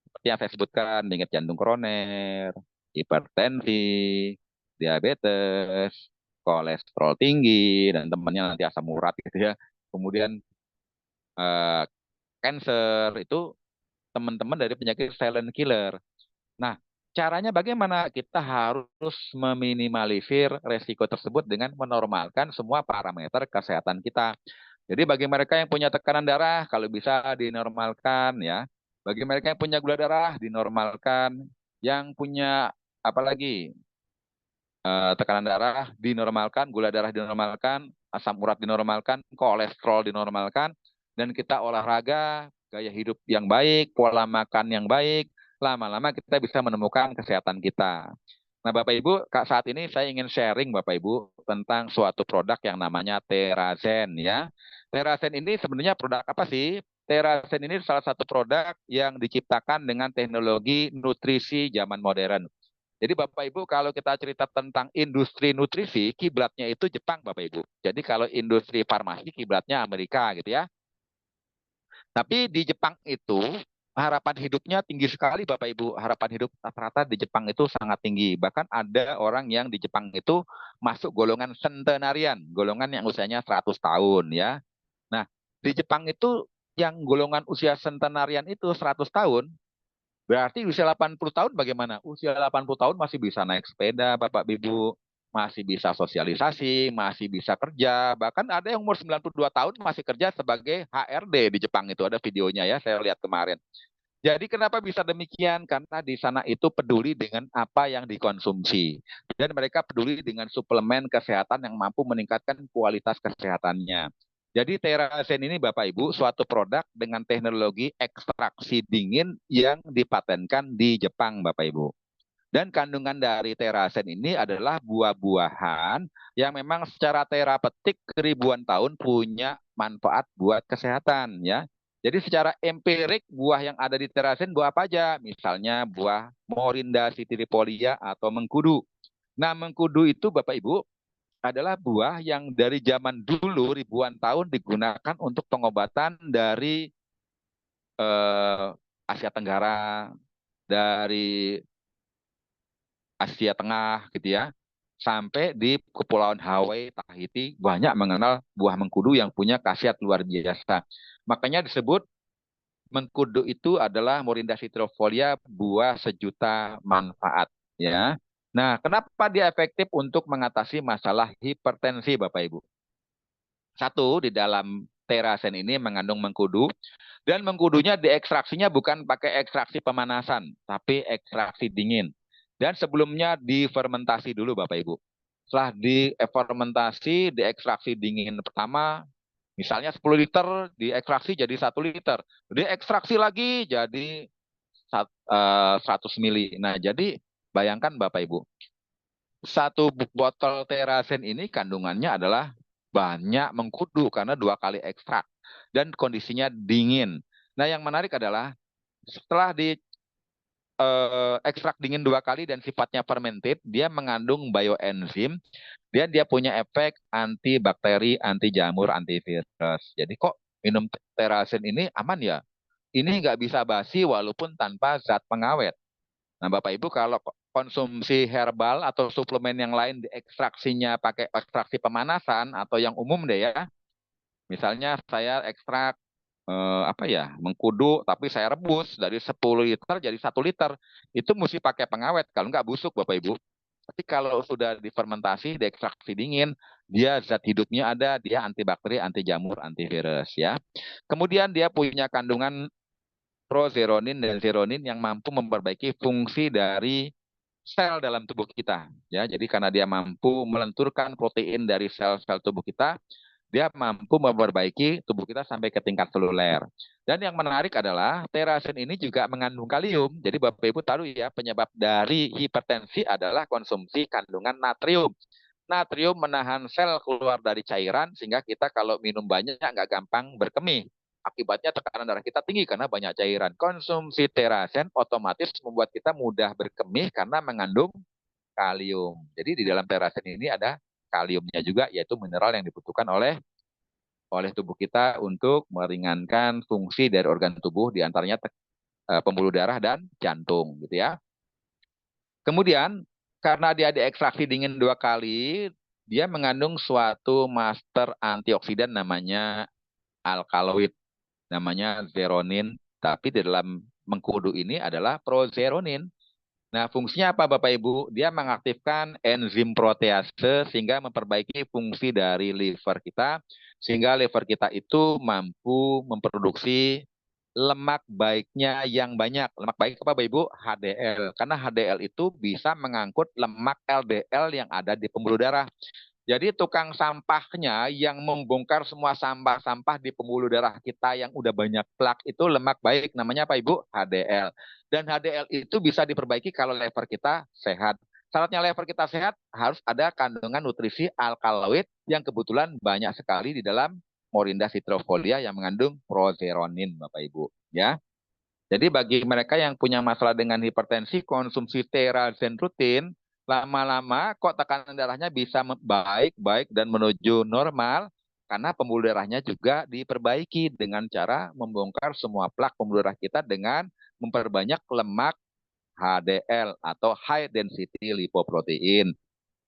Seperti yang saya sebutkan, denyut jantung koroner, hipertensi, diabetes, kolesterol tinggi, dan temannya nanti asam urat gitu ya. Kemudian eh, cancer, itu teman-teman dari penyakit silent killer. Nah, caranya bagaimana? Kita harus meminimalisir resiko tersebut dengan menormalkan semua parameter kesehatan kita. Jadi bagi mereka yang punya tekanan darah, kalau bisa dinormalkan ya. Bagi mereka yang punya gula darah, dinormalkan. Yang punya apalagi tekanan darah dinormalkan, gula darah dinormalkan, asam urat dinormalkan, kolesterol dinormalkan, dan kita olahraga, gaya hidup yang baik, pola makan yang baik, lama-lama kita bisa menemukan kesehatan kita. Nah, Bapak Ibu, saat ini saya ingin sharing Bapak Ibu tentang suatu produk yang namanya Terazen ya. Terazen ini sebenarnya produk apa sih? Terazen ini salah satu produk yang diciptakan dengan teknologi nutrisi zaman modern. Jadi Bapak Ibu kalau kita cerita tentang industri nutrisi, kiblatnya itu Jepang Bapak Ibu. Jadi kalau industri farmasi kiblatnya Amerika gitu ya. Tapi di Jepang itu harapan hidupnya tinggi sekali Bapak Ibu. Harapan hidup rata-rata di Jepang itu sangat tinggi. Bahkan ada orang yang di Jepang itu masuk golongan centenarian, golongan yang usianya 100 tahun ya. Nah, di Jepang itu yang golongan usia centenarian itu 100 tahun, berarti usia 80 tahun bagaimana? Usia 80 tahun masih bisa naik sepeda, Bapak Ibu, masih bisa sosialisasi, masih bisa kerja. Bahkan ada yang umur 92 tahun masih kerja sebagai HRD di Jepang itu. Ada videonya ya, saya lihat kemarin. Jadi kenapa bisa demikian? Karena di sana itu peduli dengan apa yang dikonsumsi. Dan mereka peduli dengan suplemen kesehatan yang mampu meningkatkan kualitas kesehatannya. Jadi Terazen ini Bapak Ibu suatu produk dengan teknologi ekstraksi dingin yang dipatenkan di Jepang Bapak Ibu. Dan kandungan dari Terazen ini adalah buah-buahan yang memang secara terapeutik ribuan tahun punya manfaat buat kesehatan ya. Jadi secara empirik buah yang ada di Terazen buah apa aja? Misalnya buah Morinda citrifolia atau mengkudu. Nah, mengkudu itu Bapak Ibu adalah buah yang dari zaman dulu ribuan tahun digunakan untuk pengobatan dari eh, Asia Tenggara, dari Asia Tengah gitu ya, sampai di Kepulauan Hawaii, Tahiti banyak mengenal buah mengkudu yang punya khasiat luar biasa. Makanya disebut mengkudu itu adalah Morinda citrifolia buah sejuta manfaat ya. Nah, kenapa dia efektif untuk mengatasi masalah hipertensi Bapak Ibu? Satu, di dalam Terasen ini mengandung mengkudu dan mengkudunya diekstraksinya bukan pakai ekstraksi pemanasan, tapi ekstraksi dingin. Dan sebelumnya difermentasi dulu Bapak Ibu. Setelah difermentasi, diekstraksi dingin pertama, misalnya 10 liter, diekstraksi jadi 1 liter. Diekstraksi lagi jadi 100 mili. Nah, jadi bayangkan Bapak Ibu, satu botol Terasen ini kandungannya adalah banyak mengkudu karena 2 kali ekstrak dan kondisinya dingin. Nah, yang menarik adalah setelah di ekstrak dingin 2 kali dan sifatnya fermented, dia mengandung bioenzim dan dia punya efek anti bakteri, anti jamur, antivirus. Jadi kok minum Terasen ini aman ya? Ini nggak bisa basi walaupun tanpa zat pengawet. Nah, Bapak Ibu kalau konsumsi herbal atau suplemen yang lain diekstraksinya pakai ekstraksi pemanasan atau yang umum deh ya. Misalnya saya ekstrak apa ya, mengkudu tapi saya rebus dari 10 liter jadi 1 liter. Itu mesti pakai pengawet kalau nggak busuk Bapak Ibu. Tapi kalau sudah difermentasi, diekstraksi dingin, dia zat hidupnya ada, dia antibakteri, anti jamur, antivirus ya. Kemudian dia punya kandungan prozeronin dan zeronin yang mampu memperbaiki fungsi dari sel dalam tubuh kita. Ya, jadi karena dia mampu melenturkan protein dari sel-sel tubuh kita, dia mampu memperbaiki tubuh kita sampai ke tingkat seluler. Dan yang menarik adalah Terasen ini juga mengandung kalium. Jadi Bapak Ibu tahu ya, penyebab dari hipertensi adalah konsumsi kandungan natrium. Natrium menahan sel keluar dari cairan sehingga kita kalau minum banyak nggak gampang berkemih. Akibatnya tekanan darah kita tinggi karena banyak cairan. Konsumsi Terasen otomatis membuat kita mudah berkemih karena mengandung kalium. Jadi di dalam Terasen ini ada kaliumnya juga, yaitu mineral yang dibutuhkan oleh tubuh kita untuk meringankan fungsi dari organ tubuh, diantaranya pembuluh darah dan jantung, gitu ya. Kemudian karena dia diekstraksi dingin 2 kali, dia mengandung suatu master antioksidan namanya alkaloid, namanya zeronin. Tapi di dalam mengkudu ini adalah prozeronin. Nah, fungsinya apa Bapak Ibu? Dia mengaktifkan enzim protease sehingga memperbaiki fungsi dari liver kita, sehingga liver kita itu mampu memproduksi lemak baiknya yang banyak. Lemak baik apa Bapak Ibu? HDL. Karena HDL itu bisa mengangkut lemak LDL yang ada di pembuluh darah. Jadi tukang sampahnya yang membongkar semua sampah-sampah di pembuluh darah kita yang udah banyak plak itu lemak baik. Namanya apa Ibu? HDL. Dan HDL itu bisa diperbaiki kalau lever kita sehat. Syaratnya lever kita sehat harus ada kandungan nutrisi alkaloid yang kebetulan banyak sekali di dalam Morinda citrofolia yang mengandung progeronin Bapak Ibu. Ya. Jadi bagi mereka yang punya masalah dengan hipertensi, konsumsi terazen rutin, lama-lama kok tekanan darahnya bisa baik-baik dan menuju normal, karena pembuluh darahnya juga diperbaiki dengan cara membongkar semua plak pembuluh darah kita dengan memperbanyak lemak HDL atau high density lipoprotein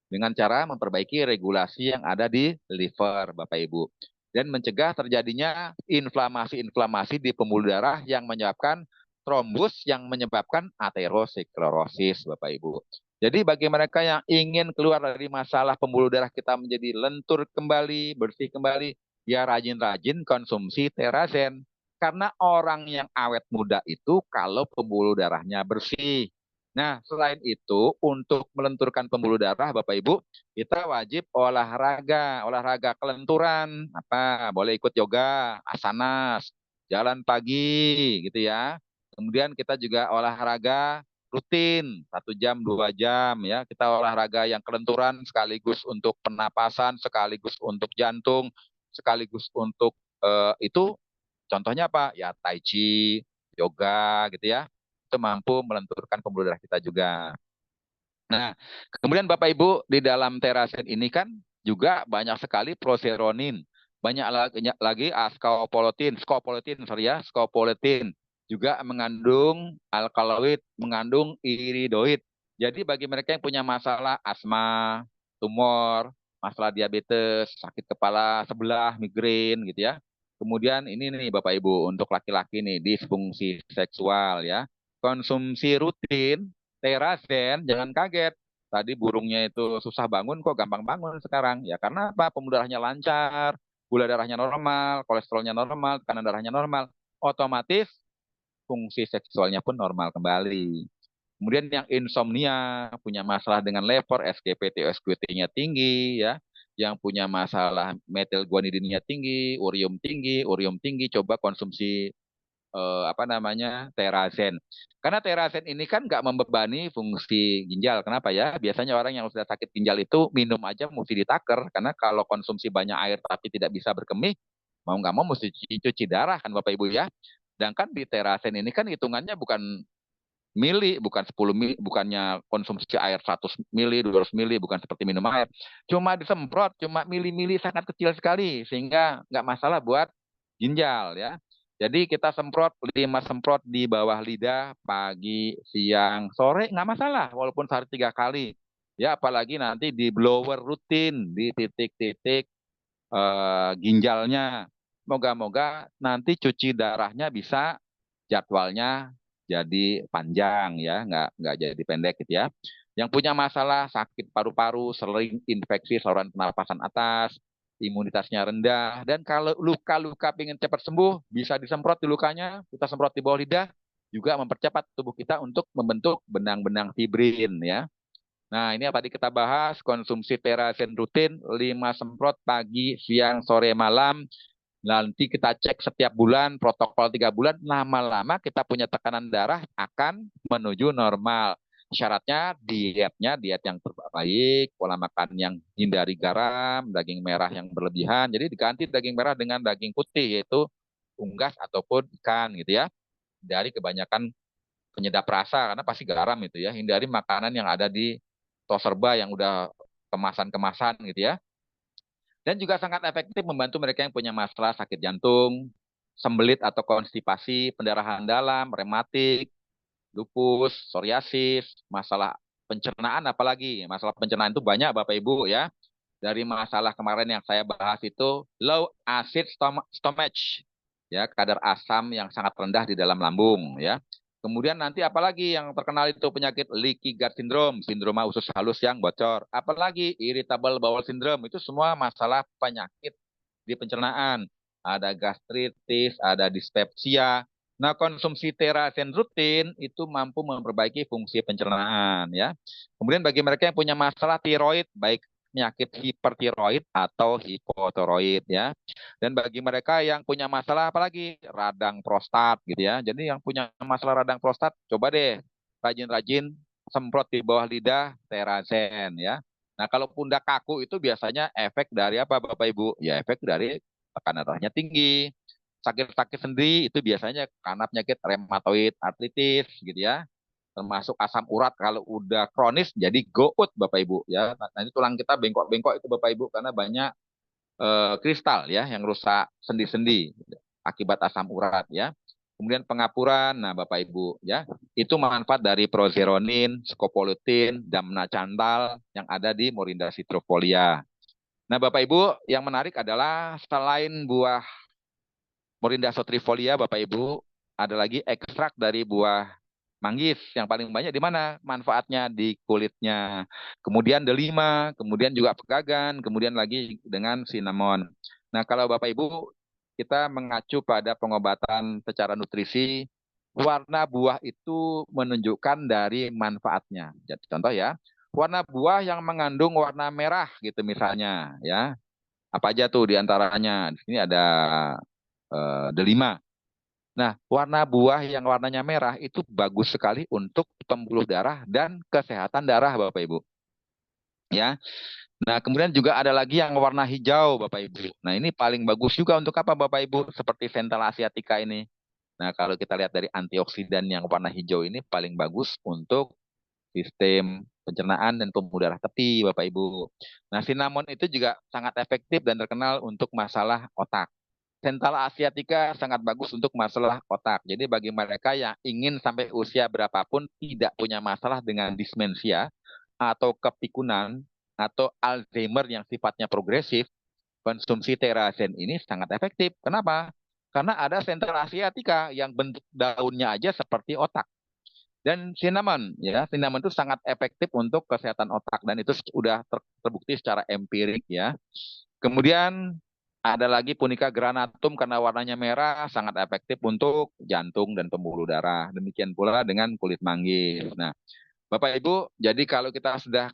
dengan cara memperbaiki regulasi yang ada di liver, Bapak Ibu. Dan mencegah terjadinya inflamasi-inflamasi di pembuluh darah yang menyebabkan trombus yang menyebabkan aterosklerosis, Bapak Ibu. Jadi bagi mereka yang ingin keluar dari masalah pembuluh darah kita menjadi lentur kembali, bersih kembali, ya rajin-rajin konsumsi terazen. Karena orang yang awet muda itu kalau pembuluh darahnya bersih. Nah, selain itu, untuk melenturkan pembuluh darah, Bapak Ibu, kita wajib olahraga, olahraga kelenturan. Apa? Boleh ikut yoga, asanas, jalan pagi, gitu ya. Kemudian kita juga olahraga rutin, 1 jam, 2 jam, ya. Kita olahraga yang kelenturan sekaligus untuk pernapasan, sekaligus untuk jantung, sekaligus untuk itu. Contohnya apa? Ya, tai chi, yoga, gitu ya itu mampu melenturkan pembuluh darah kita juga. Nah, kemudian Bapak Ibu di dalam terasen ini kan juga banyak sekali proseronin, banyak lagi scopoletin, sorry ya, scopoletin juga mengandung alkaloid, mengandung iridoid. Jadi bagi mereka yang punya masalah asma, tumor, masalah diabetes, sakit kepala sebelah, migrain gitu ya. Kemudian ini nih Bapak Ibu untuk laki-laki nih disfungsi seksual ya. Konsumsi rutin terasen, jangan kaget. Tadi burungnya itu susah bangun, kok gampang bangun sekarang? Ya karena apa? Pembuluh darahnya lancar, gula darahnya normal, kolesterolnya normal, tekanan darahnya normal. Otomatis fungsi seksualnya pun normal kembali. Kemudian yang insomnia, punya masalah dengan lever, SGPT, SGT-nya tinggi, ya. Yang punya masalah metil guanidinnya tinggi, urium tinggi, coba konsumsi apa namanya terazen. Karena terazen ini kan nggak membebani fungsi ginjal. Kenapa ya? Biasanya orang yang sudah sakit ginjal itu minum aja mesti ditaker. Karena kalau konsumsi banyak air tapi tidak bisa berkemih, mau nggak mau mesti cuci darah kan Bapak Ibu ya. Sedangkan di terazen ini kan hitungannya bukan mili, bukan 10 mili, bukannya konsumsi air 100 mili, 200 mili, bukan seperti minum air. Cuma disemprot, cuma mili-mili sangat kecil sekali, sehingga nggak masalah buat ginjal ya. Jadi kita semprot 5 semprot di bawah lidah pagi, siang, sore nggak masalah, walaupun sehari 3 kali. Ya apalagi nanti di blower rutin di titik-titik ginjalnya. Moga-moga nanti cuci darahnya bisa jadwalnya jadi panjang ya, nggak jadi pendek gitu ya. Yang punya masalah sakit paru-paru, sering infeksi saluran pernapasan atas, imunitasnya rendah, dan kalau luka-luka ingin cepat sembuh, bisa disemprot di lukanya, kita semprot di bawah lidah, juga mempercepat tubuh kita untuk membentuk benang-benang fibrin ya. Nah, ini yang tadi kita bahas, konsumsi terasen rutin 5 semprot pagi, siang, sore, malam. Nanti kita cek setiap bulan, protokol 3 bulan, lama-lama kita punya tekanan darah akan menuju normal. Syaratnya dietnya diet yang terbaik, pola makan yang hindari garam, daging merah yang berlebihan. Jadi diganti daging merah dengan daging putih, yaitu unggas ataupun ikan gitu ya. Dari kebanyakan penyedap rasa, karena pasti garam itu ya. Hindari makanan yang ada di tos serba yang udah kemasan-kemasan gitu ya. Dan juga sangat efektif membantu mereka yang punya masalah sakit jantung, sembelit atau konstipasi, pendarahan dalam, rematik, lupus, psoriasis, masalah pencernaan apalagi. Masalah pencernaan itu banyak Bapak Ibu ya. Dari masalah kemarin yang saya bahas itu low acid stomach, ya, kadar asam yang sangat rendah di dalam lambung ya. Kemudian nanti apalagi yang terkenal itu penyakit leaky gut syndrome, sindroma usus halus yang bocor. Apalagi irritable bowel syndrome, itu semua masalah penyakit di pencernaan. Ada gastritis, ada dispepsia. Nah, konsumsi terasen rutin itu mampu memperbaiki fungsi pencernaan ya. Kemudian bagi mereka yang punya masalah tiroid, baik penyakit hipertiroid atau hipotiroid ya. Dan bagi mereka yang punya masalah apalagi radang prostat gitu ya. Jadi yang punya masalah radang prostat, coba deh rajin-rajin semprot di bawah lidah Terazen ya. Nah, kalau pundak kaku itu biasanya efek dari apa Bapak Ibu? Ya efek dari tekanan darahnya tinggi. Sakit-sakit sendi itu biasanya karena penyakit rheumatoid arthritis gitu ya. Termasuk asam urat kalau udah kronis jadi gout Bapak Ibu ya. Nanti tulang kita bengkok-bengkok itu Bapak Ibu karena banyak kristal ya yang rusak sendi-sendi akibat asam urat ya. Kemudian pengapuran, nah Bapak Ibu ya, itu manfaat dari prozeronin, skopolutin, damna cantal yang ada di Morinda citrifolia. Nah Bapak Ibu, yang menarik adalah selain buah Morinda citrifolia, Bapak Ibu, ada lagi ekstrak dari buah manggis yang paling banyak di mana manfaatnya di kulitnya. Kemudian delima, kemudian juga pegagan, kemudian lagi dengan cinnamon. Nah, kalau Bapak Ibu kita mengacu pada pengobatan secara nutrisi, warna buah itu menunjukkan dari manfaatnya. Jadi contoh ya, warna buah yang mengandung warna merah gitu misalnya ya. Apa aja tuh di antaranya? Di sini ada delima. Nah, warna buah yang warnanya merah itu bagus sekali untuk pembuluh darah dan kesehatan darah, Bapak Ibu. Ya. Nah, kemudian juga ada lagi yang warna hijau, Bapak Ibu. Nah, ini paling bagus juga untuk apa, Bapak Ibu? Seperti Centella asiatica ini. Nah, kalau kita lihat dari antioksidan yang warna hijau ini paling bagus untuk sistem pencernaan dan pembuluh darah tepi, Bapak Ibu. Nah, cinnamon itu juga sangat efektif dan terkenal untuk masalah otak. Centella asiatica sangat bagus untuk masalah otak. Jadi bagi mereka yang ingin sampai usia berapapun tidak punya masalah dengan demensia atau kepikunan atau Alzheimer yang sifatnya progresif, konsumsi Terazen ini sangat efektif. Kenapa? Karena ada Centella asiatica yang bentuk daunnya aja seperti otak. Dan cinnamon, ya, cinnamon itu sangat efektif untuk kesehatan otak dan itu sudah terbukti secara empirik ya. Kemudian ada lagi Punica granatum karena warnanya merah sangat efektif untuk jantung dan pembuluh darah. Demikian pula dengan kulit manggis. Nah, Bapak Ibu, jadi kalau kita sudah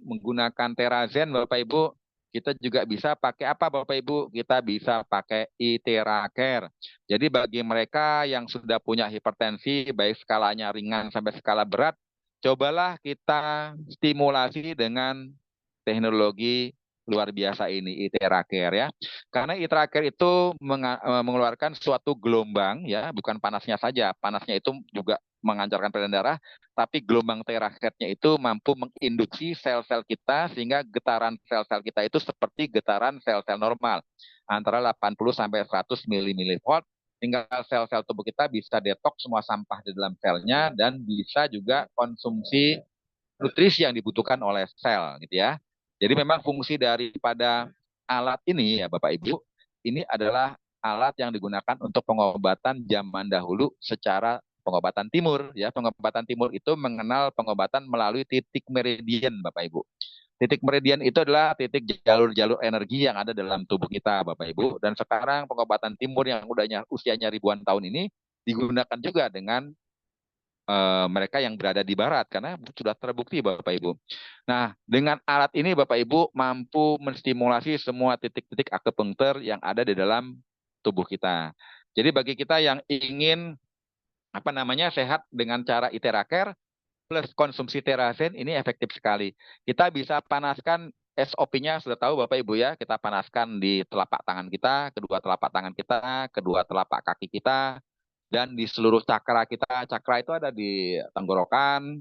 menggunakan Terazen, Bapak Ibu, kita juga bisa pakai apa Bapak Ibu? Kita bisa pakai Iteracare. Jadi bagi mereka yang sudah punya hipertensi, baik skalanya ringan sampai skala berat, cobalah kita stimulasi dengan teknologi luar biasa ini Iteracare ya. Karena Iteracare itu mengeluarkan suatu gelombang ya, bukan panasnya saja. Panasnya itu juga mengancarkan peredaran darah, tapi gelombang terakhirnya itu mampu menginduksi sel-sel kita sehingga getaran sel-sel kita itu seperti getaran sel-sel normal antara 80 sampai 100 milivolt hingga sel-sel tubuh kita bisa detoks semua sampah di dalam selnya dan bisa juga konsumsi nutrisi yang dibutuhkan oleh sel gitu ya. Jadi memang fungsi daripada alat ini ya Bapak Ibu, ini adalah alat yang digunakan untuk pengobatan zaman dahulu secara pengobatan timur ya. Pengobatan timur itu mengenal pengobatan melalui titik meridian Bapak Ibu. Titik meridian itu adalah titik jalur-jalur energi yang ada dalam tubuh kita Bapak Ibu. Dan sekarang pengobatan timur yang usianya ribuan tahun ini digunakan juga dengan mereka yang berada di barat karena sudah terbukti Bapak Ibu. Nah, dengan alat ini Bapak Ibu mampu menstimulasi semua titik-titik akupunktur yang ada di dalam tubuh kita. Jadi bagi kita yang ingin apa namanya sehat dengan cara Iteracare plus konsumsi Terazen ini efektif sekali. Kita bisa panaskan SOP-nya sudah tahu Bapak Ibu ya, kita panaskan di telapak tangan kita, kedua telapak tangan kita, kedua telapak kaki kita, dan di seluruh cakra kita. Cakra itu ada di tenggorokan,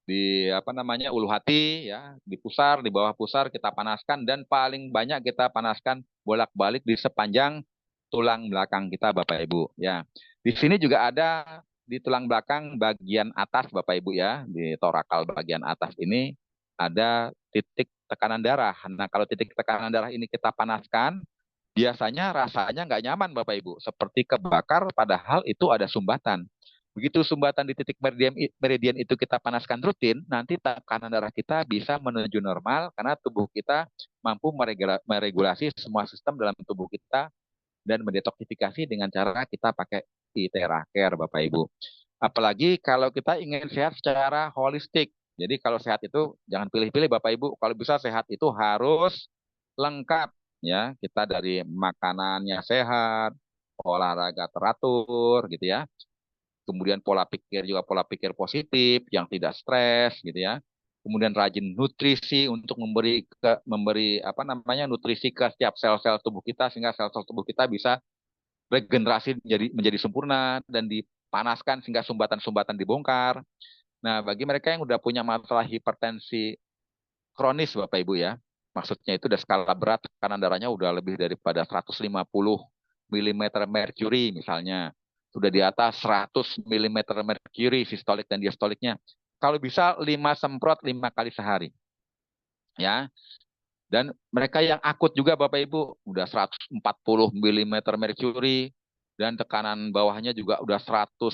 di apa namanya ulu hati ya, di pusar, di bawah pusar kita panaskan dan paling banyak kita panaskan bolak-balik di sepanjang tulang belakang kita Bapak Ibu ya. Di sini juga ada di tulang belakang bagian atas Bapak Ibu ya, di torakal bagian atas ini ada titik tekanan darah. Nah, kalau titik tekanan darah ini kita panaskan, biasanya rasanya nggak nyaman Bapak Ibu, seperti kebakar padahal itu ada sumbatan. Begitu sumbatan di titik meridian itu kita panaskan rutin, nanti tekanan darah kita bisa menuju normal karena tubuh kita mampu meregulasi semua sistem dalam tubuh kita dan mendetoksifikasi dengan cara kita pakai Theracare, Bapak Ibu. Apalagi kalau kita ingin sehat secara holistik. Jadi kalau sehat itu jangan pilih-pilih Bapak Ibu. Kalau bisa sehat itu harus lengkap ya. Kita dari makanannya sehat, olahraga teratur gitu ya. Kemudian pola pikir juga pola pikir positif yang tidak stres gitu ya. Kemudian rajin nutrisi untuk memberi apa namanya nutrisi ke setiap sel-sel tubuh kita sehingga sel-sel tubuh kita bisa regenerasi menjadi sempurna dan dipanaskan sehingga sumbatan-sumbatan dibongkar. Nah, bagi mereka yang udah punya masalah hipertensi kronis Bapak Ibu ya, maksudnya itu udah skala berat, tekanan darahnya udah lebih daripada 150 mm merkuri misalnya, sudah di atas 100 mm merkuri sistolik dan diastoliknya. Kalau bisa 5 semprot 5 kali sehari. Ya, dan mereka yang akut juga Bapak Ibu udah 140 mm merkuri dan tekanan bawahnya juga udah 100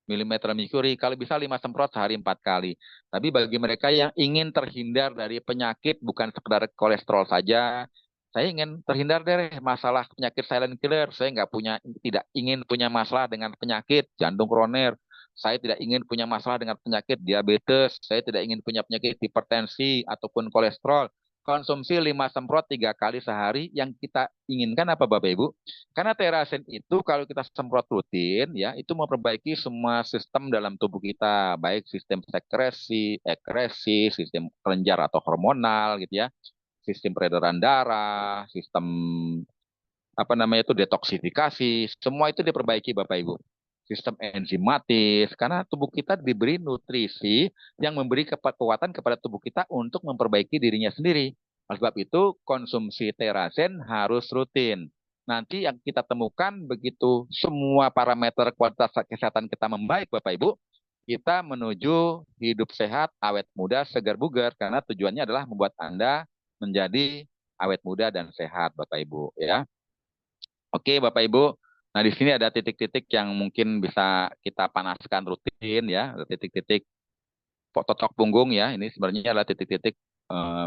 mm merkuri. Kalau bisa 5 semprot sehari 4 kali. Tapi bagi mereka yang ingin terhindar dari penyakit bukan sekedar kolesterol saja, saya ingin terhindar dari masalah penyakit silent killer. Saya tidak ingin punya masalah dengan penyakit jantung koroner. Saya tidak ingin punya masalah dengan penyakit diabetes. Saya tidak ingin punya penyakit hipertensi ataupun kolesterol. Konsumsi 5 semprot 3 kali sehari yang kita inginkan apa Bapak Ibu? Karena Terasen itu kalau kita semprot rutin ya itu memperbaiki semua sistem dalam tubuh kita, baik sistem ekresi, sistem kelenjar atau hormonal gitu ya, sistem peredaran darah, sistem apa namanya itu detoksifikasi, semua itu diperbaiki Bapak Ibu. Sistem enzimatis, karena tubuh kita diberi nutrisi yang memberi kekuatan kepada tubuh kita untuk memperbaiki dirinya sendiri. Oleh sebab itu, konsumsi Terasen harus rutin. Nanti yang kita temukan begitu semua parameter kualitas kesehatan kita membaik, Bapak Ibu, kita menuju hidup sehat, awet muda, segar bugar, karena tujuannya adalah membuat Anda menjadi awet muda dan sehat, Bapak Ibu. Ya. Oke, Bapak Ibu. Nah, di sini ada titik-titik yang mungkin bisa kita panaskan rutin ya, ada titik-titik totok punggung ya. Ini sebenarnya adalah titik-titik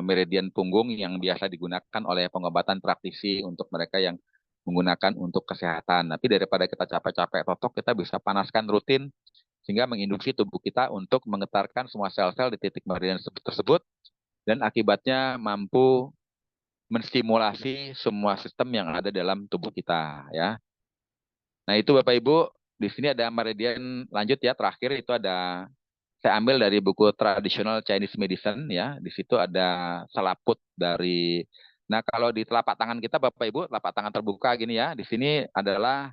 meridian punggung yang biasa digunakan oleh pengobatan praktisi untuk mereka yang menggunakan untuk kesehatan. Tapi daripada kita capek-capek totok, kita bisa panaskan rutin sehingga menginduksi tubuh kita untuk menggetarkan semua sel-sel di titik meridian tersebut dan akibatnya mampu menstimulasi semua sistem yang ada dalam tubuh kita ya. Nah, itu Bapak Ibu, di sini ada meridian lanjut ya, terakhir itu ada saya ambil dari buku Traditional Chinese Medicine ya. Di situ ada selaput dari Nah, kalau di telapak tangan kita Bapak Ibu, telapak tangan terbuka gini ya, di sini adalah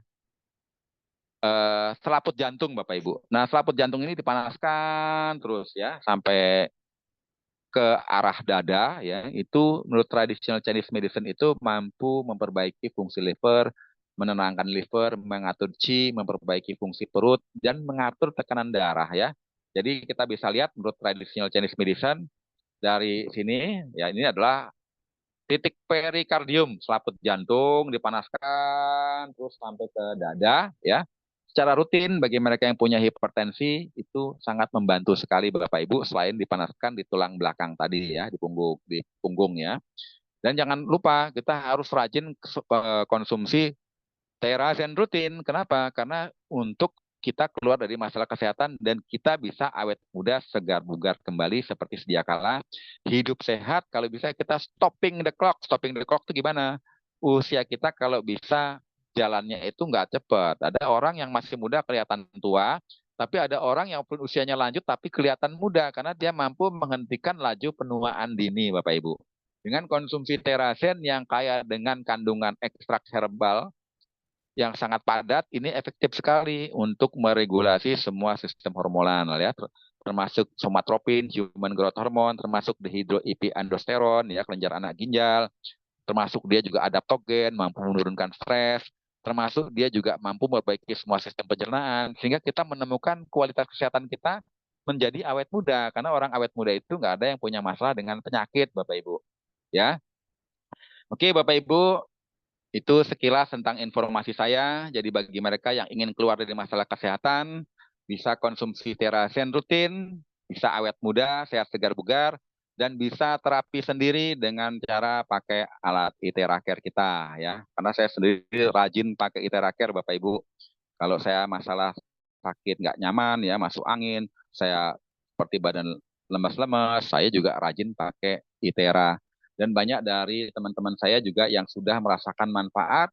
selaput jantung Bapak Ibu. Nah, selaput jantung ini dipanaskan terus ya sampai ke arah dada ya. Itu menurut Traditional Chinese Medicine itu mampu memperbaiki fungsi liver, menenangkan liver, mengatur qi, memperbaiki fungsi perut, dan mengatur tekanan darah ya. Jadi kita bisa lihat menurut Traditional Chinese Medicine dari sini, ya ini adalah titik perikardium, selaput jantung dipanaskan terus sampai ke dada ya. Secara rutin bagi mereka yang punya hipertensi itu sangat membantu sekali Bapak Ibu selain dipanaskan di tulang belakang tadi ya, di punggung ya. Dan jangan lupa kita harus rajin konsumsi Terasen rutin. Kenapa? Karena untuk kita keluar dari masalah kesehatan dan kita bisa awet muda, segar bugar kembali seperti sedia kala. Hidup sehat, kalau bisa kita stopping the clock. Stopping the clock itu gimana? Usia kita kalau bisa jalannya itu nggak cepat. Ada orang yang masih muda kelihatan tua, tapi ada orang yang pun usianya lanjut tapi kelihatan muda karena dia mampu menghentikan laju penuaan dini, Bapak Ibu. Dengan konsumsi Terasen yang kaya dengan kandungan ekstrak herbal, yang sangat padat ini efektif sekali untuk meregulasi semua sistem hormonal ya, termasuk somatropin, human growth hormone, termasuk dehidroepiandrosteron ya, kelenjar anak ginjal, termasuk dia juga adaptogen, mampu menurunkan stres, termasuk dia juga mampu memperbaiki semua sistem pencernaan sehingga kita menemukan kualitas kesehatan kita menjadi awet muda karena orang awet muda itu nggak ada yang punya masalah dengan penyakit Bapak Ibu ya. Oke Bapak Ibu, itu sekilas tentang informasi saya. Jadi bagi mereka yang ingin keluar dari masalah kesehatan, bisa konsumsi Terasen rutin, bisa awet muda, sehat segar bugar, dan bisa terapi sendiri dengan cara pakai alat ITERA Care kita ya. Karena saya sendiri rajin pakai ITERA Care Bapak Ibu. Kalau saya masalah sakit nggak nyaman ya, masuk angin, saya seperti badan lemas-lemas, saya juga rajin pakai ITERA. Dan banyak dari teman-teman saya juga yang sudah merasakan manfaat,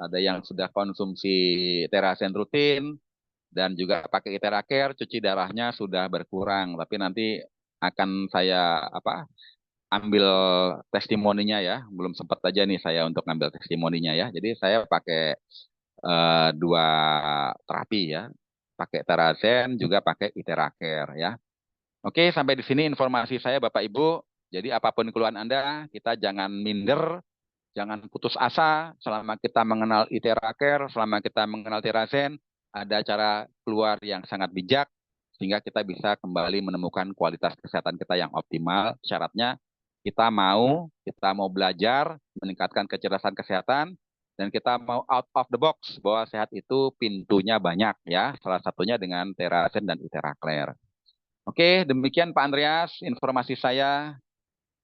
ada yang sudah konsumsi Terasen rutin, dan juga pakai ITERA Care, cuci darahnya sudah berkurang. Tapi nanti akan saya ambil testimoninya ya. Belum sempat aja nih saya untuk ngambil testimoninya ya. Jadi saya pakai dua terapi ya. Pakai Terasen juga pakai ITERA Care ya. Oke, sampai di sini informasi saya Bapak Ibu. Jadi apapun keluhan Anda, kita jangan minder, jangan putus asa selama kita mengenal ITERA Care, selama kita mengenal Terasen, ada cara keluar yang sangat bijak sehingga kita bisa kembali menemukan kualitas kesehatan kita yang optimal. Syaratnya kita mau belajar, meningkatkan kecerdasan kesehatan, dan kita mau out of the box bahwa sehat itu pintunya banyak ya. Salah satunya dengan Terasen dan ITERA Care. Oke, demikian Pak Andreas informasi saya.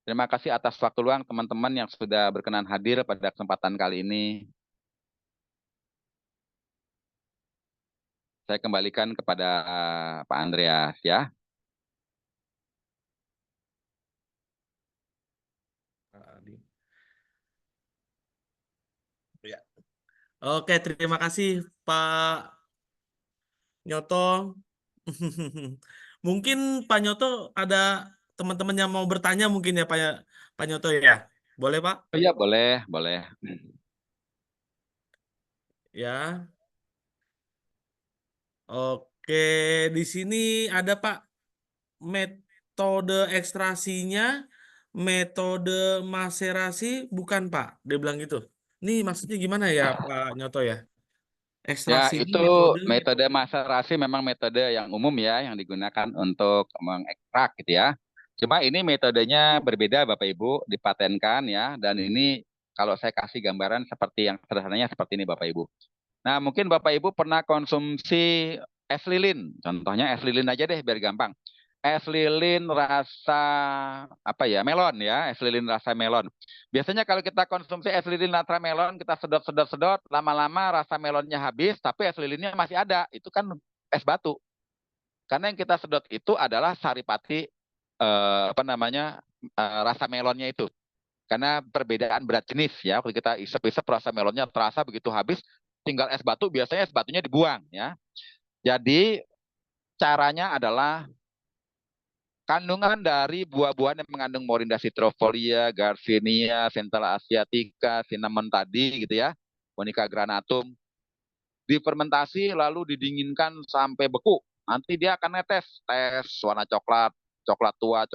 Terima kasih atas waktu luang teman-teman yang sudah berkenan hadir pada kesempatan kali ini. Saya kembalikan kepada Pak Andreas ya. Ya. Oke, terima kasih Pak Nyoto. Mungkin Pak Nyoto ada teman-teman yang mau bertanya mungkin ya Pak Nyoto ya. Boleh Pak? Oh iya, boleh, boleh. Ya. Oke, di sini ada Pak metode ekstrasinya, metode maserasi bukan Pak. Dia bilang gitu. Ini maksudnya gimana ya Pak Nyoto ya? Ya, Ekstraksi ini itu metode. metode maserasi memang metode yang umum ya, yang digunakan untuk mengekstrak gitu ya. Cuma ini metodenya berbeda Bapak Ibu, dipatenkan ya, dan ini kalau saya kasih gambaran seperti yang sederhananya seperti ini Bapak Ibu. Nah, mungkin Bapak Ibu pernah konsumsi es lilin. Contohnya es lilin aja deh biar gampang. Es lilin rasa apa ya? Melon ya, es lilin rasa melon. Biasanya kalau kita konsumsi es lilin rasa melon, kita sedot-sedot-sedot, lama-lama rasa melonnya habis, tapi es lilinnya masih ada. Itu kan es batu. Karena yang kita sedot itu adalah saripati rasa melonnya itu. Karena perbedaan berat jenis ya. Kalau kita isep-isep rasa melonnya terasa begitu habis, tinggal es batu, biasanya es batunya dibuang ya. Jadi caranya adalah kandungan dari buah-buahan yang mengandung Morinda citrofolia, Garcinia, Centella asiatica, cinnamon tadi gitu ya, Monica granatum, difermentasi lalu didinginkan sampai beku. Nanti dia akan netes, tes warna coklat, coklat tua,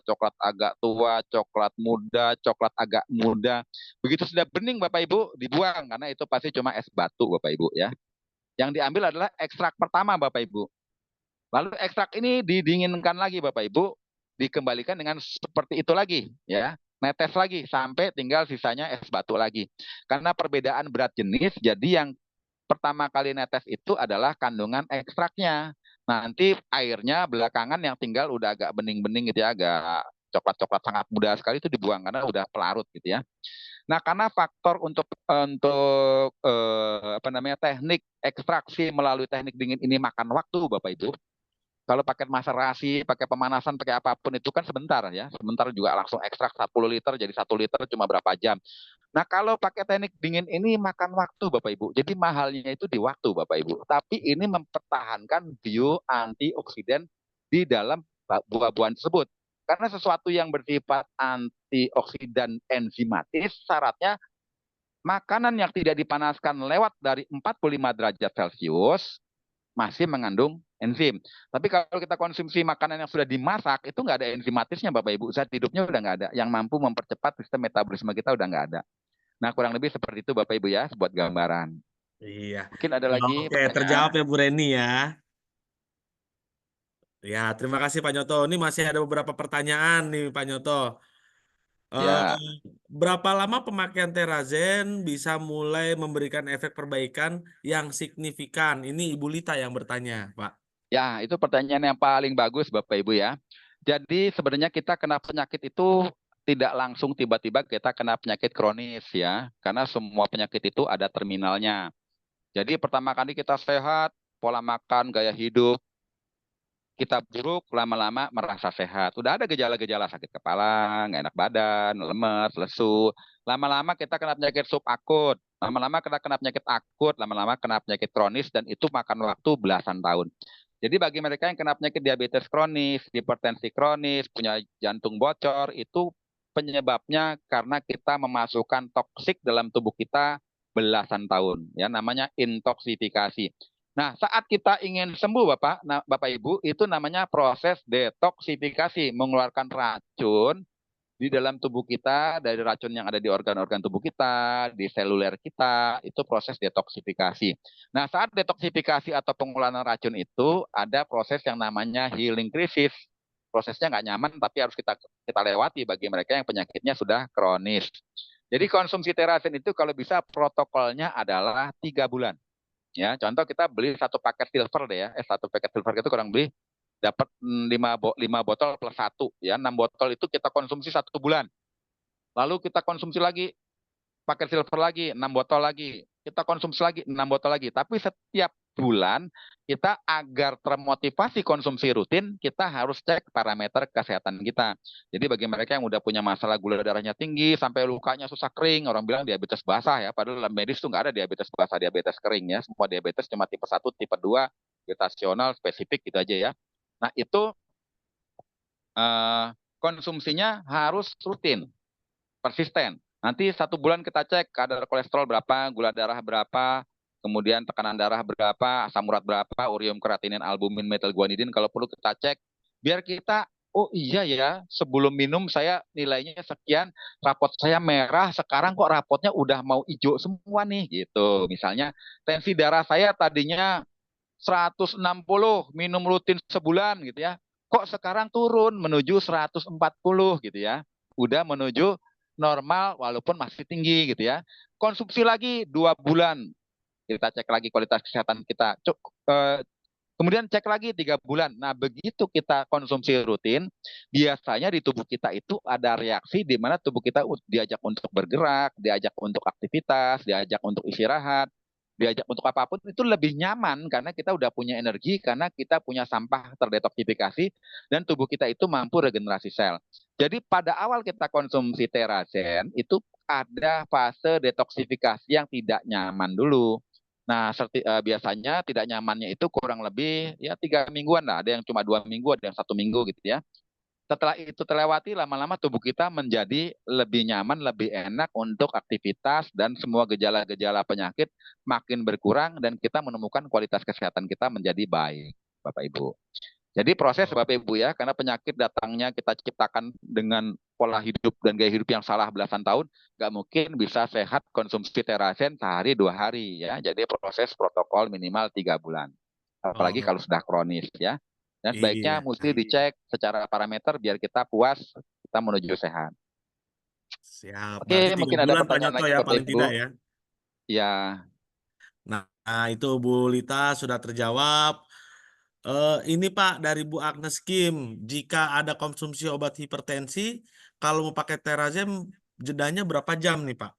coklat agak tua, coklat muda, coklat agak muda. Begitu sudah bening Bapak Ibu, dibuang karena itu pasti cuma es batu Bapak Ibu ya. Yang diambil adalah ekstrak pertama Bapak Ibu. Lalu ekstrak ini didinginkan lagi Bapak Ibu, dikembalikan dengan seperti itu lagi ya. Netes lagi sampai tinggal sisanya es batu lagi. Karena perbedaan berat jenis, jadi yang pertama kali netes itu adalah kandungan ekstraknya. Nanti airnya belakangan yang tinggal udah agak bening-bening gitu ya, agak coklat-coklat sangat muda sekali itu dibuang karena udah pelarut gitu ya. Nah, karena faktor untuk teknik ekstraksi melalui teknik dingin ini makan waktu Bapak Ibu. Kalau pakai maserasi, pakai pemanasan, pakai apapun itu kan sebentar ya. Sebentar juga langsung ekstrak 10 liter jadi 1 liter cuma berapa jam. Nah, kalau pakai teknik dingin ini makan waktu Bapak Ibu. Jadi mahalnya itu di waktu Bapak Ibu. Tapi ini mempertahankan bio antioksidan di dalam buah-buahan tersebut. Karena sesuatu yang bersifat antioksidan enzimatis syaratnya makanan yang tidak dipanaskan lewat dari 45 derajat Celcius masih mengandung enzim. Tapi kalau kita konsumsi makanan yang sudah dimasak, itu nggak ada enzimatisnya Bapak Ibu. Zat hidupnya udah nggak ada. Yang mampu mempercepat sistem metabolisme kita udah nggak ada. Nah, kurang lebih seperti itu Bapak Ibu ya, buat gambaran. Iya. Mungkin ada lagi Oke, terjawab pertanyaan? ya Bu Reni ya. Ya, terima kasih Pak Nyoto. Ini masih ada beberapa pertanyaan nih Pak Nyoto. Eh, Ya, berapa lama pemakaian Terazen bisa mulai memberikan efek perbaikan yang signifikan? Ini Ibu Lita yang bertanya, Pak. Ya, itu pertanyaan yang paling bagus Bapak Ibu ya. Jadi sebenarnya kita kena penyakit itu tidak langsung tiba-tiba kita kena penyakit kronis ya. Karena semua penyakit itu ada terminalnya. Jadi pertama kali kita sehat, pola makan, gaya hidup, kita buruk, lama-lama merasa sehat. Udah ada gejala-gejala sakit kepala, nggak enak badan, lemes, lesu. Lama-lama kita kena penyakit subakut. Lama-lama kita kena penyakit akut, lama-lama kena penyakit kronis, dan itu makan waktu belasan tahun. Jadi bagi mereka yang kena penyakit diabetes kronis, hipertensi kronis, punya jantung bocor, itu penyebabnya karena kita memasukkan toksik dalam tubuh kita belasan tahun. Ya, namanya intoksifikasi. Nah, saat kita ingin sembuh, Bapak Ibu, itu namanya proses detoksifikasi, mengeluarkan racun di dalam tubuh kita, dari racun yang ada di organ-organ tubuh kita, di seluler kita, itu proses detoksifikasi. Nah, saat detoksifikasi atau pengeluaran racun itu, ada proses yang namanya healing crisis. Prosesnya nggak nyaman, tapi harus kita lewati bagi mereka yang penyakitnya sudah kronis. Jadi konsumsi terasen itu kalau bisa protokolnya adalah 3 bulan. Ya, contoh kita beli satu paket silver deh ya, satu paket silver itu kurang lebih dapat 5 botol plus satu, ya 6 botol itu kita konsumsi 1 bulan. Lalu kita konsumsi lagi paket silver lagi 6 botol lagi, kita konsumsi lagi 6 botol lagi. Tapi setiap bulan kita agar termotivasi konsumsi rutin, kita harus cek parameter kesehatan kita. Jadi bagi mereka yang udah punya masalah gula darahnya tinggi, sampai lukanya susah kering, orang bilang diabetes basah ya, padahal dalam medis tuh nggak ada diabetes basah, diabetes kering ya. Semua diabetes cuma tipe 1, tipe 2, gestasional, spesifik gitu aja ya. Nah itu eh, konsumsinya harus rutin, persisten. Nanti 1 bulan kita cek kadar kolesterol berapa, gula darah berapa, kemudian tekanan darah berapa, asam urat berapa, urium kreatinin, albumin, metilguanidin. Kalau perlu kita cek, biar kita, oh iya ya, sebelum minum saya nilainya sekian, rapot saya merah, sekarang kok rapotnya udah mau hijau semua nih, gitu. Misalnya tensi darah saya tadinya 160, minum rutin sebulan gitu ya. Kok sekarang turun menuju 140 gitu ya. Udah menuju normal walaupun masih tinggi gitu ya. Konsumsi lagi 2 bulan. Kita cek lagi kualitas kesehatan kita. Kemudian cek lagi 3 bulan. Nah, begitu kita konsumsi rutin, biasanya di tubuh kita itu ada reaksi di mana tubuh kita diajak untuk bergerak, diajak untuk aktivitas, diajak untuk istirahat, diajak untuk apapun itu lebih nyaman karena kita udah punya energi, karena kita punya sampah terdetoksifikasi dan tubuh kita itu mampu regenerasi sel. Jadi pada awal kita konsumsi terasen itu ada fase detoksifikasi yang tidak nyaman dulu. Nah, biasanya tidak nyamannya itu kurang lebih ya 3 mingguan lah. Ada yang cuma 2 minggu, ada yang 1 minggu gitu ya. Setelah itu terlewati, lama-lama tubuh kita menjadi lebih nyaman, lebih enak untuk aktivitas, dan semua gejala-gejala penyakit makin berkurang dan kita menemukan kualitas kesehatan kita menjadi baik, Bapak Ibu. Jadi proses Oh, Bapak Ibu ya, karena penyakit datangnya kita ciptakan dengan pola hidup dan gaya hidup yang salah belasan tahun, nggak mungkin bisa sehat konsumsi terasen sehari 2 hari ya. Jadi proses protokol minimal 3 bulan. Apalagi kalau oh, sudah kronis ya. Dan sebaiknya iya, mesti dicek secara parameter biar kita puas, kita menuju sehat. siap. Oke, Berarti tiga mungkin ada bulan Pak pertanyaan Nyoto lagi ya Bapak paling Ibu. tidak ya. Ya, Nah, itu Bu Lita sudah terjawab. Ini Pak dari Bu Agnes Kim, jika ada konsumsi obat hipertensi, kalau mau pakai Terazem, jedanya berapa jam nih Pak?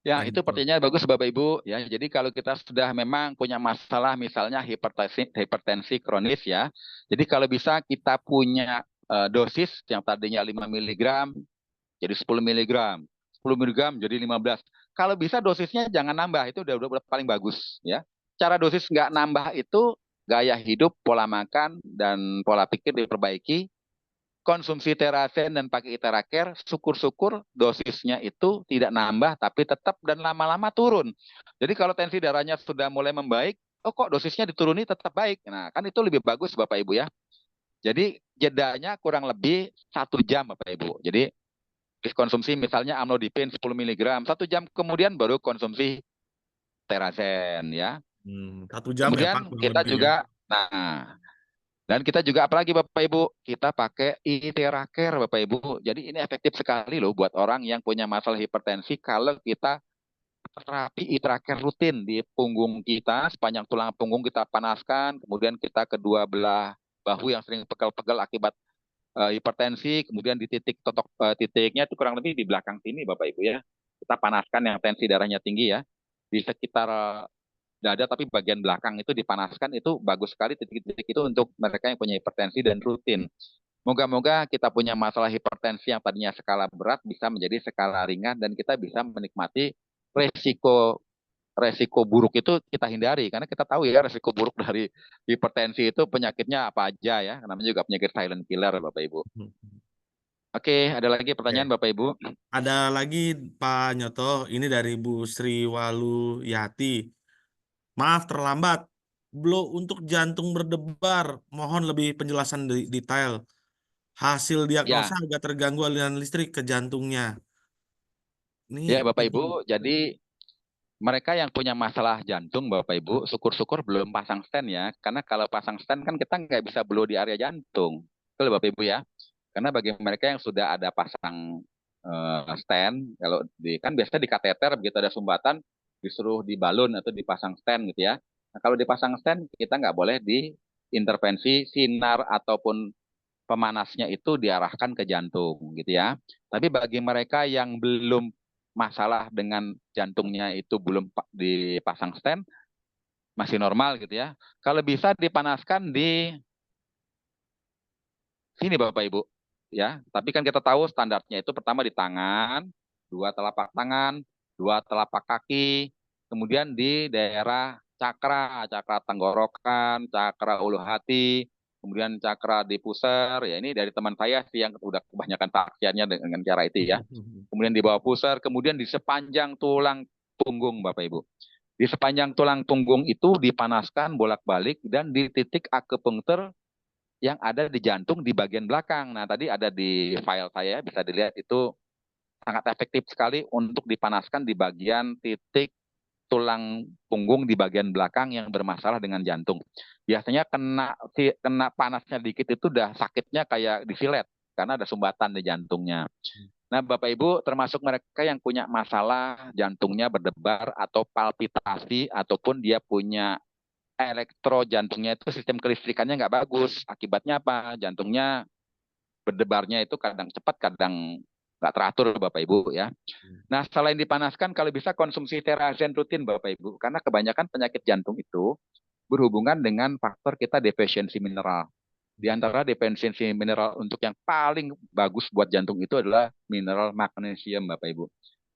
ya, Pak itu Nyoto. pertanyaan bagus Bapak Ibu ya. Jadi kalau kita sudah memang punya masalah misalnya hipertensi kronis ya. Jadi kalau bisa kita punya dosis yang tadinya 5 miligram jadi 10 miligram. 10 miligram jadi 15. Kalau bisa dosisnya jangan nambah, itu udah paling bagus ya. Cara dosis nggak nambah itu gaya hidup, pola makan dan pola pikir diperbaiki, konsumsi terasen dan pakai iteraker, syukur-syukur dosisnya itu tidak nambah tapi tetap dan lama-lama turun. Jadi kalau tensi darahnya sudah mulai membaik, oh kok dosisnya dituruni tetap baik. Nah, kan itu lebih bagus Bapak Ibu ya. Jadi jedanya kurang lebih 1 jam Bapak Ibu. Jadi konsumsi misalnya amlodipin 10 miligram, 1 jam kemudian baru konsumsi terasen ya. 1 jam ya Pak Kemudian kurang kita lebih ya. juga, nah, dan kita juga apalagi Bapak Ibu, kita pakai iteraker Bapak Ibu. Jadi ini efektif sekali loh buat orang yang punya masalah hipertensi kalau kita terapi e-tracker rutin di punggung kita, sepanjang tulang punggung kita panaskan, kemudian kita kedua belah bahu yang sering pegel-pegel akibat hipertensi, kemudian di titiknya itu kurang lebih di belakang sini Bapak Ibu ya. Kita panaskan yang tensi darahnya tinggi ya. Di sekitar dada tapi bagian belakang itu dipanaskan, itu bagus sekali titik-titik itu untuk mereka yang punya hipertensi dan rutin. Moga-moga kita punya masalah hipertensi yang tadinya skala berat bisa menjadi skala ringan dan kita bisa menikmati resiko resiko buruk itu kita hindari karena kita tahu ya resiko buruk dari hipertensi itu penyakitnya apa aja ya. Namanya juga penyakit silent killer Bapak Ibu. Oke, ada lagi pertanyaan Oke. Bapak Ibu? Ada lagi Pak Nyoto, ini dari Bu Sri Waluyati. Maaf terlambat. Blow untuk jantung berdebar. Mohon lebih penjelasan detail. Hasil diagnosa Ya, agak terganggu aliran listrik ke jantungnya. ya Ini Bapak Ibu. jantung. Jadi mereka yang punya masalah jantung Bapak Ibu, syukur-syukur belum pasang stent ya. Karena kalau pasang stent kan kita nggak bisa blow di area jantung. Betul Bapak Ibu ya. Karena bagi mereka yang sudah ada pasang stent, kalau kan biasanya di kateter begitu ada sumbatan disuruh dibalun atau dipasang stent gitu ya. Nah, kalau dipasang stent kita nggak boleh diintervensi sinar ataupun pemanasnya itu diarahkan ke jantung gitu ya. Tapi bagi mereka yang belum masalah dengan jantungnya itu belum dipasang stent, masih normal gitu ya. Kalau bisa dipanaskan di sini Bapak Ibu ya. Tapi kan kita tahu standarnya itu pertama di tangan, dua telapak kaki, kemudian di daerah cakra tenggorokan, cakra ulu hati, kemudian cakra di pusar. Ya ini dari teman saya sih yang udah kebanyakan pakaiannya dengan cara itu ya. Kemudian di bawah pusar, kemudian di sepanjang tulang punggung Bapak Ibu. Di sepanjang tulang punggung itu dipanaskan bolak-balik dan di titik akupunktur yang ada di jantung di bagian belakang. Nah, tadi ada di file saya, bisa dilihat itu sangat efektif sekali untuk dipanaskan di bagian titik tulang punggung di bagian belakang yang bermasalah dengan jantung. Biasanya kena panasnya dikit itu udah sakitnya kayak disilet karena ada sumbatan di jantungnya. Nah, Bapak Ibu termasuk mereka yang punya masalah jantungnya berdebar atau palpitasi ataupun dia punya elektro jantungnya itu sistem kelistrikannya nggak bagus. Akibatnya apa? Jantungnya berdebarnya itu kadang cepat, kadang nggak teratur Bapak Ibu ya. Nah, selain dipanaskan, kalau bisa konsumsi terazen rutin Bapak Ibu. Karena kebanyakan penyakit jantung itu berhubungan dengan faktor kita defisiensi mineral. Di antara defisiensi mineral untuk yang paling bagus buat jantung itu adalah mineral magnesium Bapak Ibu.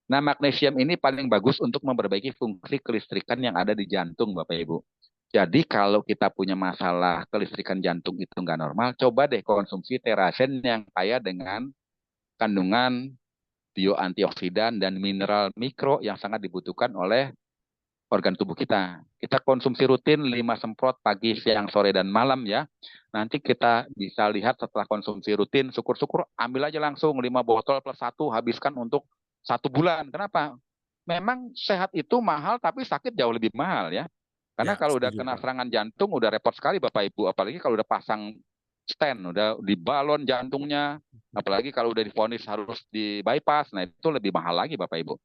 Nah, magnesium ini paling bagus untuk memperbaiki fungsi kelistrikan yang ada di jantung Bapak Ibu. Jadi kalau kita punya masalah kelistrikan jantung itu nggak normal, coba deh konsumsi terasen yang kaya dengan kandungan bioantioksidan dan mineral mikro yang sangat dibutuhkan oleh organ tubuh kita. Kita konsumsi rutin 5 semprot pagi, siang, sore, dan malam ya. Nanti kita bisa lihat setelah konsumsi rutin, syukur-syukur ambil aja langsung 5 botol plus 1, habiskan untuk 1 bulan. Kenapa? Memang sehat itu mahal, tapi sakit jauh lebih mahal ya. Karena Ya, kalau udah setuju kena Pak. serangan jantung, udah repot sekali Bapak Ibu. Apalagi kalau udah pasang stent, udah dibalon jantungnya. Apalagi kalau udah divonis harus di bypass, nah itu lebih mahal lagi Bapak Ibu.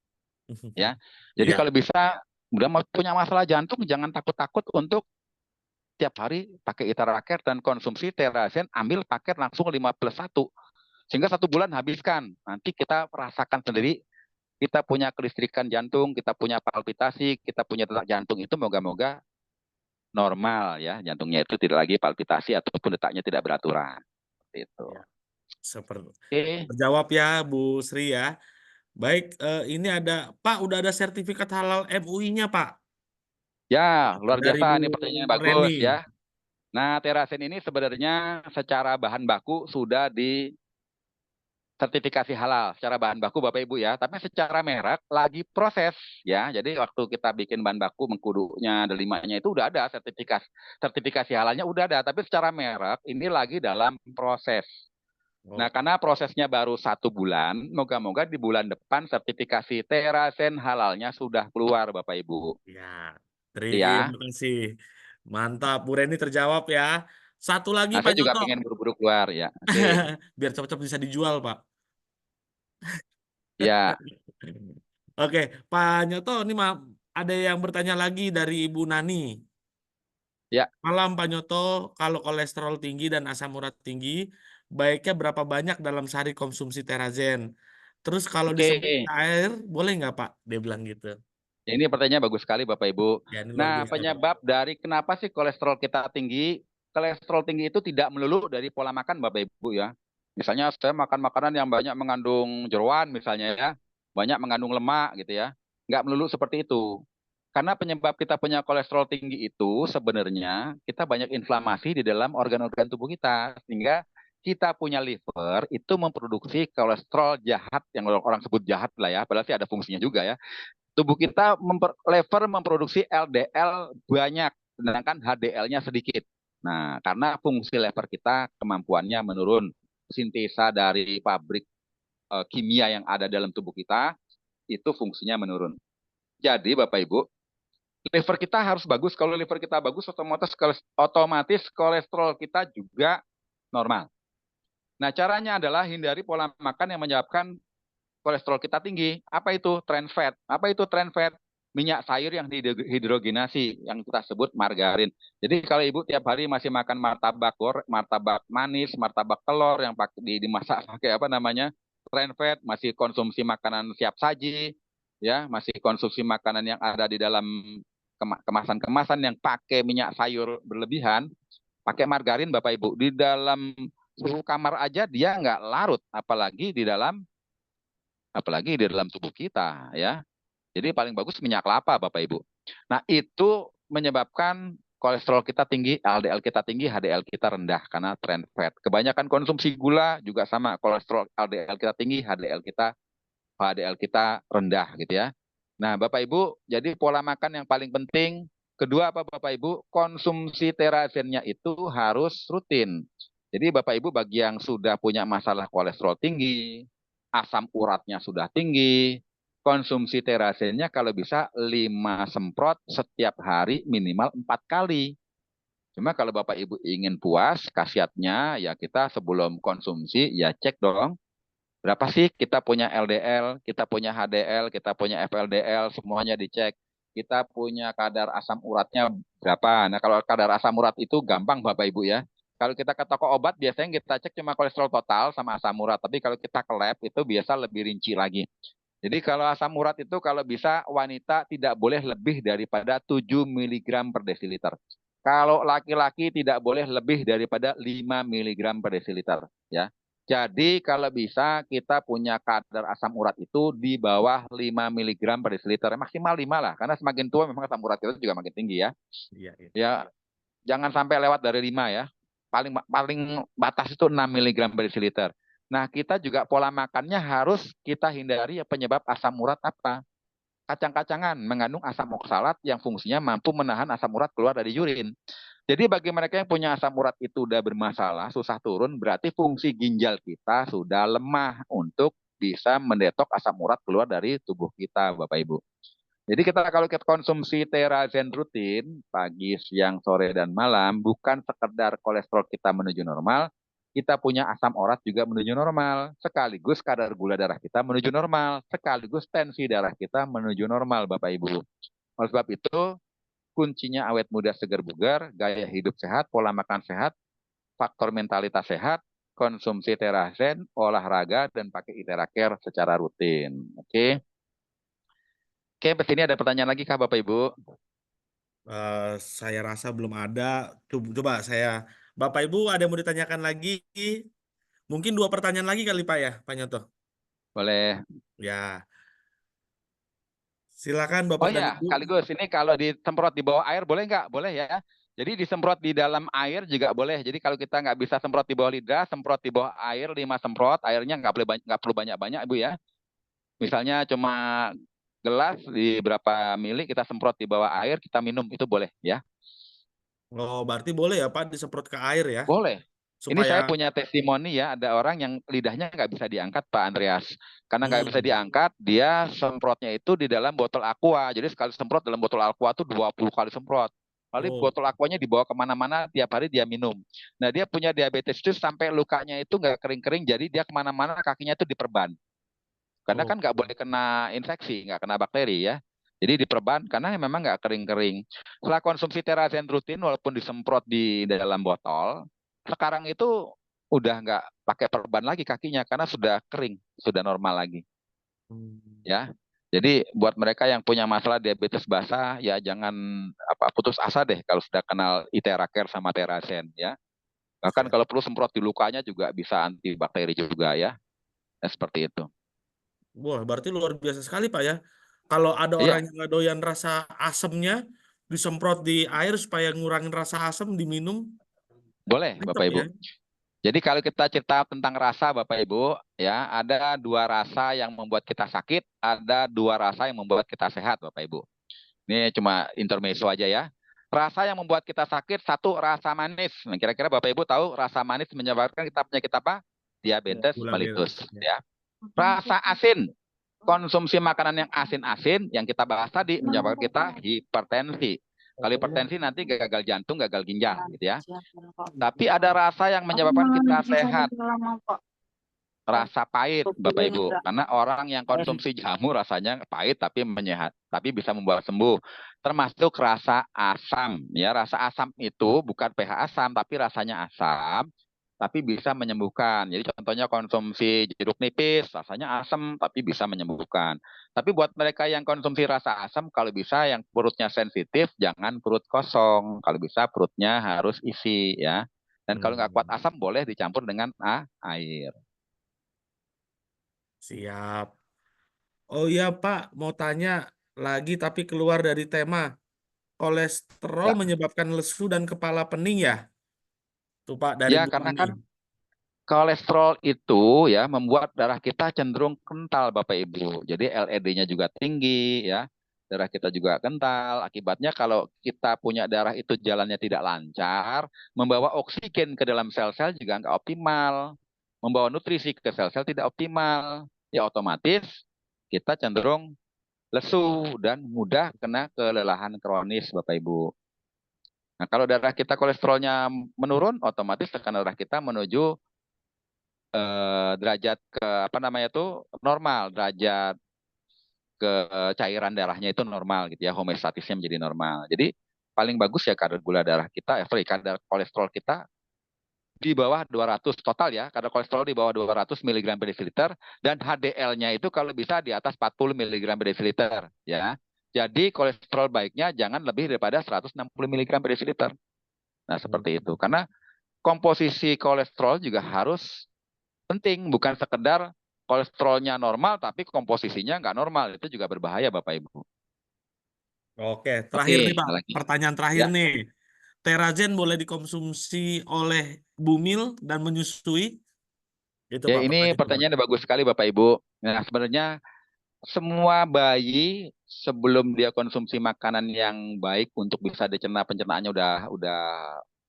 Ya, jadi Iya. kalau bisa udah punya masalah jantung, jangan takut-takut untuk tiap hari pakai itaraker dan konsumsi terasen, ambil paket langsung 5+1. Sehingga 1 bulan habiskan. Nanti kita rasakan sendiri, kita punya kelistrikan jantung, kita punya palpitasi, kita punya detak jantung itu moga-moga normal ya. Jantungnya itu tidak lagi palpitasi ataupun detaknya tidak beraturan. Itu. Ya, seperti Oke. terjawab ya Bu Sri ya. Baik, ini ada Pak, udah ada sertifikat halal MUI-nya Pak Ya, luar dari biasa. Bu Ini pertanyaan Reni. bagus ya. Nah, terasen ini sebenarnya secara bahan baku sudah sertifikasi halal secara bahan baku Bapak Ibu ya, tapi secara merek lagi proses ya. Jadi waktu kita bikin bahan baku mengkudunya, delimanya itu udah ada sertifikasi halalnya udah ada, tapi secara merek ini lagi dalam proses. Nah, Oh, karena prosesnya baru 1 bulan, moga-moga di bulan depan sertifikasi terasen halalnya sudah keluar Bapak Ibu. ya. Terima Ya, kasih. Mantap, Bu Reni terjawab ya. Satu lagi nah Pak saya juga Nyoto, pengen buru-buru keluar ya. Oke, biar cepat-cepat bisa dijual Pak. ya. Oke, Pak Nyoto, ini ada yang bertanya lagi dari Ibu Nani. Ya, Malam Pak Nyoto, kalau kolesterol tinggi dan asam urat tinggi, baiknya berapa banyak dalam sehari konsumsi terazen? Terus kalau oke. disebut air, boleh nggak Pak? Dia bilang gitu. Ini pertanyaan bagus sekali Bapak Ibu. Ya, ini luar Nah, biasa Pak. penyebab dari kenapa sih kolesterol kita tinggi? Kolesterol tinggi itu tidak melulu dari pola makan Bapak Ibu ya. Misalnya saya makan makanan yang banyak mengandung jeroan misalnya ya, banyak mengandung lemak gitu ya. Nggak melulu seperti itu. Karena penyebab kita punya kolesterol tinggi itu sebenarnya kita banyak inflamasi di dalam organ-organ tubuh kita. Sehingga kita punya liver itu memproduksi kolesterol jahat yang orang sebut jahat lah ya. Padahal sih ada fungsinya juga ya. Tubuh kita liver memproduksi LDL banyak, sedangkan HDL-nya sedikit. Nah, karena fungsi liver kita kemampuannya menurun, sintesa dari pabrik kimia yang ada dalam tubuh kita itu fungsinya menurun. Jadi Bapak Ibu, liver kita harus bagus. Kalau liver kita bagus, otomatis kolesterol kita juga normal. Nah, caranya adalah hindari pola makan yang menyebabkan kolesterol kita tinggi. Apa itu? Trans fat. Apa itu trans fat? Minyak sayur yang dihidrogenasi, yang kita sebut margarin. Jadi kalau ibu tiap hari masih makan martabak manis, martabak telur yang dimasak pakai apa namanya? Trans fat, masih konsumsi makanan siap saji, ya, masih konsumsi makanan yang ada di dalam kemasan-kemasan yang pakai minyak sayur berlebihan, pakai margarin Bapak Ibu, di dalam suhu kamar aja dia nggak larut, apalagi di dalam tubuh kita ya. Jadi paling bagus minyak kelapa Bapak Ibu. Nah, itu menyebabkan kolesterol kita tinggi, LDL kita tinggi, HDL kita rendah karena trans fat. Kebanyakan konsumsi gula juga sama, kolesterol LDL kita tinggi, HDL kita rendah gitu ya. Nah, Bapak Ibu, jadi pola makan yang paling penting. Kedua apa Bapak Ibu? Konsumsi terazennya itu harus rutin. Jadi Bapak Ibu bagi yang sudah punya masalah kolesterol tinggi, asam uratnya sudah tinggi, konsumsi terazennya kalau bisa 5 semprot setiap hari minimal 4 kali. Cuma kalau Bapak Ibu ingin puas khasiatnya, ya kita sebelum konsumsi ya cek dong berapa sih kita punya LDL, kita punya HDL, kita punya FLDL, semuanya dicek. Kita punya kadar asam uratnya berapa. Nah, kalau kadar asam urat itu gampang Bapak Ibu ya. Kalau kita ke toko obat biasanya kita cek cuma kolesterol total sama asam urat. Tapi kalau kita ke lab itu biasa lebih rinci lagi. Jadi kalau asam urat itu kalau bisa wanita tidak boleh lebih daripada 7 miligram per desiliter. Kalau laki-laki tidak boleh lebih daripada 5 miligram per desiliter. Ya. Jadi kalau bisa kita punya kadar asam urat itu di bawah 5 miligram per desiliter. Maksimal 5 lah. Karena semakin tua memang asam urat kita juga makin tinggi ya. Iya, iya. Ya, jangan sampai lewat dari 5 ya. Paling paling batas itu 6 miligram per desiliter. Nah, kita juga pola makannya harus kita hindari ya penyebab asam urat apa? Kacang-kacangan mengandung asam oksalat yang fungsinya mampu menahan asam urat keluar dari urin. Jadi bagi mereka yang punya asam urat itu udah bermasalah, susah turun, berarti fungsi ginjal kita sudah lemah untuk bisa mendetok asam urat keluar dari tubuh kita, Bapak Ibu. Jadi kita kalau kita konsumsi terazen rutin, pagi, siang, sore, dan malam, bukan sekedar kolesterol kita menuju normal, kita punya asam urat juga menuju normal, sekaligus kadar gula darah kita menuju normal, sekaligus tensi darah kita menuju normal, Bapak Ibu. Oleh sebab itu, kuncinya awet muda segar bugar, gaya hidup sehat, pola makan sehat, faktor mentalitas sehat, konsumsi terazen, olahraga, dan pakai Itera Care secara rutin. Oke. Oke, di sini ada pertanyaan lagi kah Bapak Ibu? Saya rasa belum ada. Coba saya, Bapak Ibu ada yang mau ditanyakan lagi? Mungkin 2 pertanyaan lagi kali Pak ya, Pak Nyoto. Boleh. Ya, silakan Oh Bapak dan ya, Ibu. sekaligus ini kalau disemprot di bawah air boleh nggak? Boleh ya. Jadi disemprot di dalam air juga boleh. Jadi kalau kita nggak bisa semprot di bawah lidah, semprot di bawah air 5 semprot. Airnya nggak perlu banyak-banyak, Ibu ya. Misalnya cuma gelas di berapa mili kita semprot di bawah air, kita minum itu boleh ya. Oh, berarti boleh ya Pak disemprot ke air ya, Boleh. Ini supaya saya punya testimoni ya, ada orang yang lidahnya nggak bisa diangkat, Pak Andreas. Karena nggak bisa hmm. diangkat, dia semprotnya itu di dalam botol aqua. Jadi sekali semprot dalam botol aqua itu 20 kali semprot. Lalu Oh, botol aquanya dibawa kemana-mana, tiap hari dia minum. Nah, dia punya diabetes itu sampai lukanya itu nggak kering-kering, jadi dia kemana-mana kakinya itu diperban. Karena Oh. kan nggak boleh kena infeksi, nggak kena bakteri ya. Jadi diperban karena memang nggak kering-kering. Setelah konsumsi terazen rutin walaupun disemprot di dalam botol, sekarang itu udah nggak pakai perban lagi kakinya karena sudah kering, sudah normal lagi Hmm. ya. Jadi buat mereka yang punya masalah diabetes basah ya jangan putus asa deh kalau sudah kenal Iteracare sama Terazen ya. Bahkan Siap. kalau perlu semprot di lukanya juga bisa antibakteri juga ya. Ya, seperti itu. Wah, berarti luar biasa sekali, Pak ya. Kalau ada orang Iya, yang nggak doyan rasa asemnya, disemprot di air supaya ngurangin rasa asam, diminum, boleh cocok Bapak ya. Ibu. Jadi kalau kita cerita tentang rasa Bapak Ibu, ya ada dua rasa yang membuat kita sakit, ada dua rasa yang membuat kita sehat Bapak Ibu. Ini cuma intermezzo aja ya. Rasa yang membuat kita sakit, satu rasa manis. Nah, kira-kira Bapak Ibu tahu rasa manis menyebabkan kita penyakit apa? Diabetes Gula merah. mellitus. Ya. Ya. Rasa asin, konsumsi makanan yang asin-asin yang kita bahas tadi menyebabkan kita hipertensi. Kalau hipertensi nanti gagal jantung, gagal ginjal, gitu ya. Tapi ada rasa yang menyebabkan kita sehat, rasa pahit, Bapak Ibu. Karena orang yang konsumsi jamu rasanya pahit tapi menyehat, tapi bisa membuat sembuh. Termasuk rasa asam, ya. Rasa asam itu bukan pH asam, tapi rasanya asam, tapi bisa menyembuhkan. Jadi contohnya konsumsi jeruk nipis, rasanya asam, tapi bisa menyembuhkan. Tapi buat mereka yang konsumsi rasa asam, kalau bisa yang perutnya sensitif, jangan perut kosong. Kalau bisa perutnya harus isi, ya. Dan kalau nggak kuat Hmm. asam, boleh dicampur dengan air. Siap. Oh iya, Pak, mau tanya lagi tapi keluar dari tema. Kolesterol Ya, menyebabkan lesu dan kepala pening ya? Tuh, Pak, dari ya Bu karena Mani. kan kolesterol itu ya membuat darah kita cenderung kental Bapak Ibu. Jadi LED-nya juga tinggi ya. Darah kita juga kental. Akibatnya kalau kita punya darah itu jalannya tidak lancar, membawa oksigen ke dalam sel-sel juga nggak optimal. Membawa nutrisi ke sel-sel tidak optimal. Ya otomatis kita cenderung lesu dan mudah kena kelelahan kronis Bapak Ibu. Nah, kalau darah kita kolesterolnya menurun, otomatis tekanan darah kita menuju derajat ke apa namanya itu normal, derajat ke cairan darahnya itu normal gitu ya, homeostatisnya menjadi normal. Jadi paling bagus ya kadar gula darah kita, kadar kolesterol kita di bawah 200 total ya, kadar kolesterol di bawah 200 mg per desiliter dan HDL-nya itu kalau bisa di atas 40 mg per desiliter ya. Jadi kolesterol baiknya jangan lebih daripada 160 mg per desiliter. Nah, Hmm. seperti itu. Karena komposisi kolesterol juga harus penting, bukan sekedar kolesterolnya normal tapi komposisinya nggak normal, itu juga berbahaya Bapak Ibu. Oke, Oke, terakhir nih, Pak. lagi. Pertanyaan terakhir Ya, nih. Terazen boleh dikonsumsi oleh bumil dan menyusui? Itu, ya Pak, ini pertanyaan kedua. pertanyaan yang bagus sekali Bapak Ibu. Nah, sebenarnya semua bayi sebelum dia konsumsi makanan yang baik untuk bisa dicerna pencernaannya udah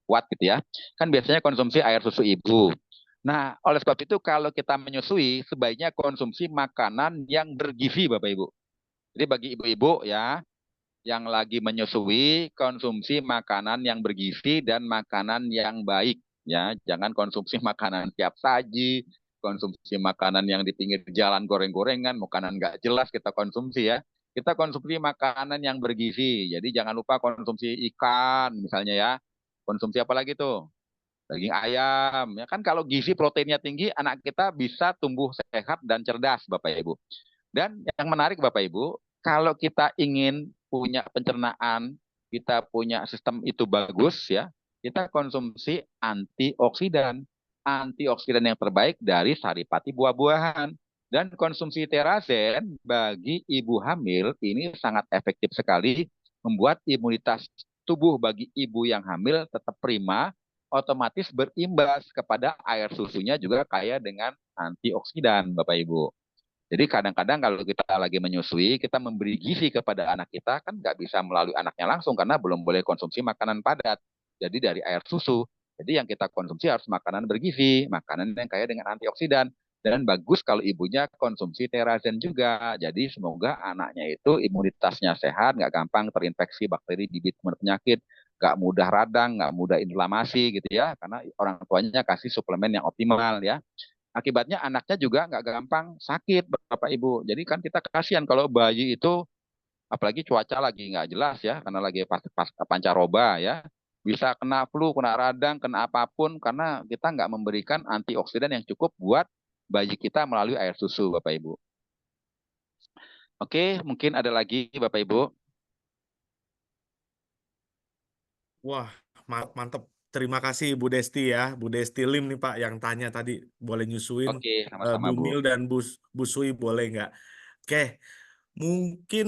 kuat gitu ya. Kan biasanya konsumsi air susu ibu. Nah, oleh sebab itu kalau kita menyusui sebaiknya konsumsi makanan yang bergizi Bapak Ibu. Jadi bagi ibu-ibu ya yang lagi menyusui, konsumsi makanan yang bergizi dan makanan yang baik. Ya, jangan konsumsi makanan siap saji, konsumsi makanan yang di pinggir jalan goreng-gorengan, makanan nggak jelas kita konsumsi ya. Kita konsumsi makanan yang bergizi. Jadi jangan lupa konsumsi ikan misalnya ya. Konsumsi apa lagi tuh? Daging ayam. Ya kan kalau gizi proteinnya tinggi, anak kita bisa tumbuh sehat dan cerdas, Bapak Ibu. Dan yang menarik Bapak Ibu, kalau kita ingin punya pencernaan, kita punya sistem itu bagus ya, kita konsumsi antioksidan. Antioksidan yang terbaik dari saripati buah-buahan. Dan konsumsi terazen bagi ibu hamil ini sangat efektif sekali membuat imunitas tubuh bagi ibu yang hamil tetap prima, otomatis berimbas kepada air susunya juga kaya dengan antioksidan Bapak Ibu. Jadi kadang-kadang kalau kita lagi menyusui, kita memberi gizi kepada anak kita kan nggak bisa melalui anaknya langsung karena belum boleh konsumsi makanan padat. Jadi dari air susu. Jadi yang kita konsumsi harus makanan bergizi, makanan yang kaya dengan antioksidan. Dan bagus kalau ibunya konsumsi terazen juga. Jadi semoga anaknya itu imunitasnya sehat, nggak gampang terinfeksi bakteri bibit penyakit, nggak mudah radang, nggak mudah inflamasi gitu ya. Karena orang tuanya kasih suplemen yang optimal ya. Akibatnya anaknya juga nggak gampang sakit, Bapak Ibu. Jadi kan kita kasihan kalau bayi itu, apalagi cuaca lagi nggak jelas ya, karena lagi pas pancaroba ya, bisa kena flu, kena radang, kena apapun, karena kita nggak memberikan antioksidan yang cukup buat bayi kita melalui air susu, Bapak Ibu. Oke, mungkin ada lagi, Bapak Ibu. Wah, mantep. Terima kasih Bu Desti ya, Bu Desti Lim nih Pak yang tanya tadi boleh nyusuin Oke, Bu sama-sama, Bu. Mil dan Bu Sui boleh nggak? Oke, mungkin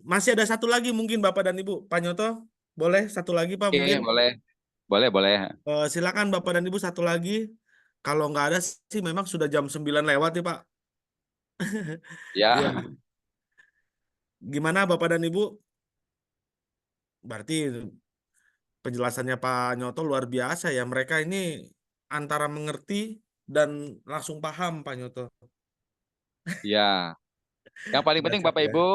masih ada satu lagi mungkin Bapak dan Ibu. Pak Nyoto, boleh satu lagi Pak Oke, mungkin? boleh. Boleh, boleh. Silakan Bapak dan Ibu satu lagi. Kalau nggak ada sih memang sudah jam 9 lewat nih Pak. Ya, Iya. Gimana Bapak dan Ibu? Berarti penjelasannya Pak Nyoto luar biasa ya. Mereka ini antara mengerti dan langsung paham Pak Nyoto. ya. Yang paling penting, Dahsyat Bapak ya. Ibu,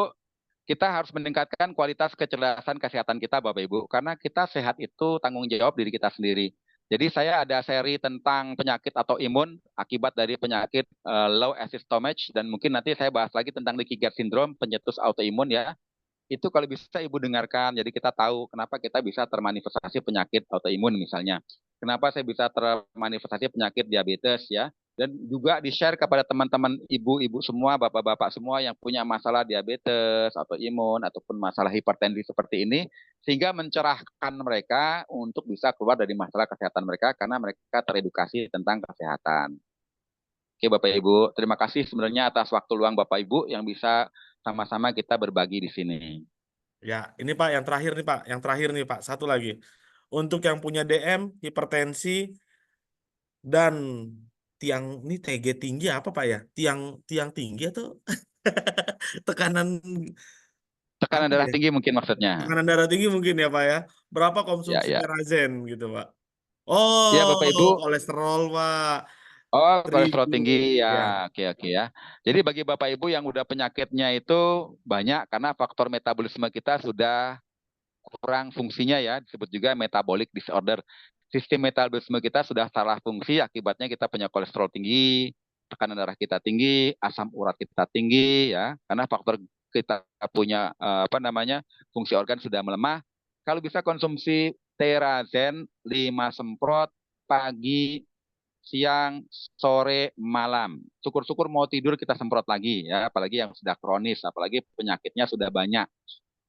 kita harus meningkatkan kualitas kecerdasan kesehatan kita, Bapak Ibu. Karena kita sehat itu tanggung jawab diri kita sendiri. Jadi saya ada seri tentang penyakit atau imun akibat dari penyakit low acid stomach, dan mungkin nanti saya bahas lagi tentang leaky gut syndrome, pencetus autoimun ya. Itu kalau bisa Ibu dengarkan, jadi kita tahu kenapa kita bisa termanifestasi penyakit autoimun misalnya. Kenapa saya bisa termanifestasi penyakit diabetes ya. Dan juga di-share kepada teman-teman ibu-ibu semua, bapak-bapak semua yang punya masalah diabetes, autoimun, ataupun masalah hipertensi seperti ini, sehingga mencerahkan mereka untuk bisa keluar dari masalah kesehatan mereka, karena mereka teredukasi tentang kesehatan. Oke Bapak Ibu, terima kasih sebenarnya atas waktu luang Bapak Ibu yang bisa sama-sama kita berbagi di sini. Ya, ini Pak yang terakhir nih Pak. Yang terakhir nih Pak. Satu lagi. Untuk yang punya DM, hipertensi, dan tiang ini TG tinggi apa Pak ya? Tiang tiang tinggi atau tekanan Tekanan apa darah ya? tinggi mungkin maksudnya. Tekanan darah tinggi mungkin ya Pak ya. Berapa Ya, konsumsi ya. terazen gitu Pak? Ya, Bapak Oh, Ibu. kolesterol Pak. Oh, kolesterol Terigu. tinggi Ya. ya. Oke, oke ya. Jadi bagi Bapak Ibu yang udah penyakitnya itu banyak karena faktor metabolisme kita sudah kurang fungsinya ya, disebut juga metabolic disorder. Sistem metabolisme kita sudah salah fungsi, akibatnya kita punya kolesterol tinggi, tekanan darah kita tinggi, asam urat kita tinggi ya, karena faktor kita punya apa namanya, fungsi organ sudah melemah. Kalau bisa konsumsi Terazen 5 semprot pagi, siang, sore, malam. Syukur-syukur mau tidur kita semprot lagi ya, apalagi yang sudah kronis, apalagi penyakitnya sudah banyak.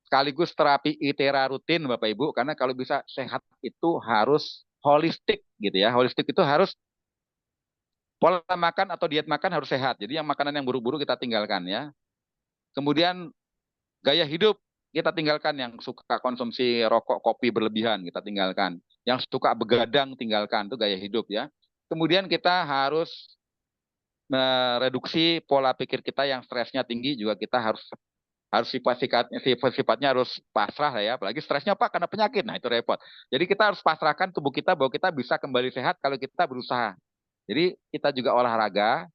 Sekaligus terapi ITERA rutin Bapak Ibu, karena kalau bisa sehat itu harus holistik gitu ya. Holistik itu harus pola makan atau diet makan harus sehat. Jadi yang makanan yang buruk-buruk kita tinggalkan ya. Kemudian gaya hidup kita tinggalkan, yang suka konsumsi rokok, kopi berlebihan kita tinggalkan. Yang suka begadang tinggalkan, itu gaya hidup ya. Kemudian kita harus mereduksi pola pikir kita yang stresnya tinggi, juga kita harus harus sifatnya harus pasrah ya, apalagi stresnya apa karena penyakit, nah itu repot. Jadi kita harus pasrahkan tubuh kita bahwa kita bisa kembali sehat kalau kita berusaha. Jadi kita juga olahraga,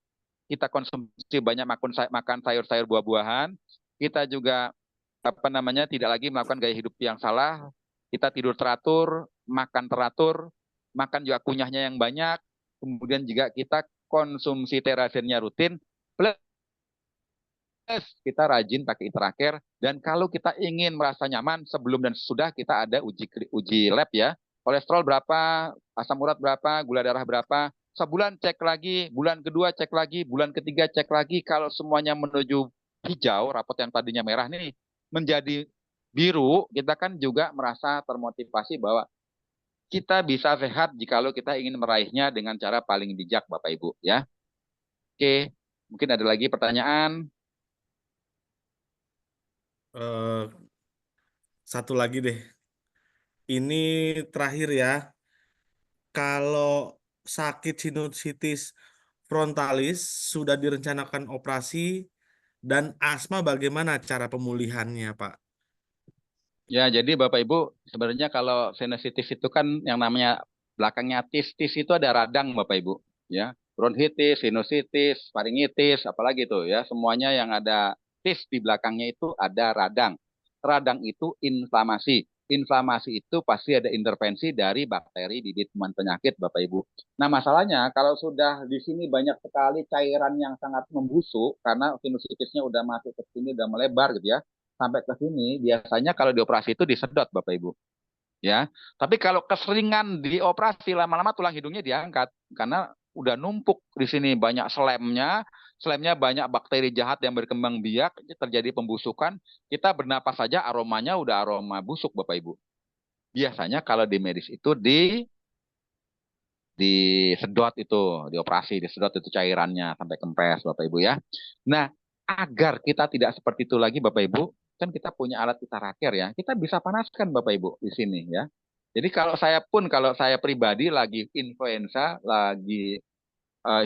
kita konsumsi banyak makan sayur-sayur buah-buahan, kita juga apa namanya tidak lagi melakukan gaya hidup yang salah, kita tidur teratur, makan teratur, makan juga kunyahnya yang banyak, kemudian juga kita konsumsi terasennya rutin, plus kita rajin pakai interaker, dan kalau kita ingin merasa nyaman sebelum dan sesudah, kita ada uji lab ya. Kolesterol berapa, asam urat berapa, gula darah berapa. Sebulan cek lagi, bulan kedua cek lagi, bulan ketiga cek lagi. Kalau semuanya menuju hijau, rapot yang tadinya merah nih menjadi biru, kita kan juga merasa termotivasi bahwa kita bisa sehat jikalau kita ingin meraihnya dengan cara paling bijak, Bapak Ibu ya. Oke, mungkin ada lagi pertanyaan. eh, Satu lagi deh. Ini terakhir ya. Kalau sakit sinusitis frontalis sudah direncanakan operasi dan asma bagaimana cara pemulihannya, Pak? Ya, jadi Bapak Ibu, sebenarnya kalau sinusitis itu kan yang namanya belakangnya tis itu ada radang Bapak Ibu, ya. Bronkitis, sinusitis, faringitis, apalagi itu ya, semuanya yang ada tis di belakangnya itu ada radang. Radang itu inflamasi. inflamasi itu pasti ada intervensi dari bakteri bibit kuman penyakit, Bapak Ibu. Nah, masalahnya kalau sudah di sini banyak sekali cairan yang sangat membusuk karena sinusitisnya udah masuk ke sini, udah melebar gitu ya, sampai ke sini, biasanya kalau dioperasi itu disedot, Bapak Ibu. Ya, tapi kalau keseringan dioperasi lama-lama tulang hidungnya diangkat karena udah numpuk di sini banyak slemnya banyak bakteri jahat yang berkembang biak, terjadi pembusukan, kita bernapas saja aromanya udah aroma busuk, Bapak Ibu. Biasanya kalau di medis itu disedot itu, dioperasi, disedot itu cairannya sampai kempes, Bapak Ibu ya. Nah, agar kita tidak seperti itu lagi, Bapak Ibu, kan kita punya alat Utaraker ya, kita bisa panaskan, Bapak Ibu, di sini ya. Jadi kalau saya pribadi lagi influenza, lagi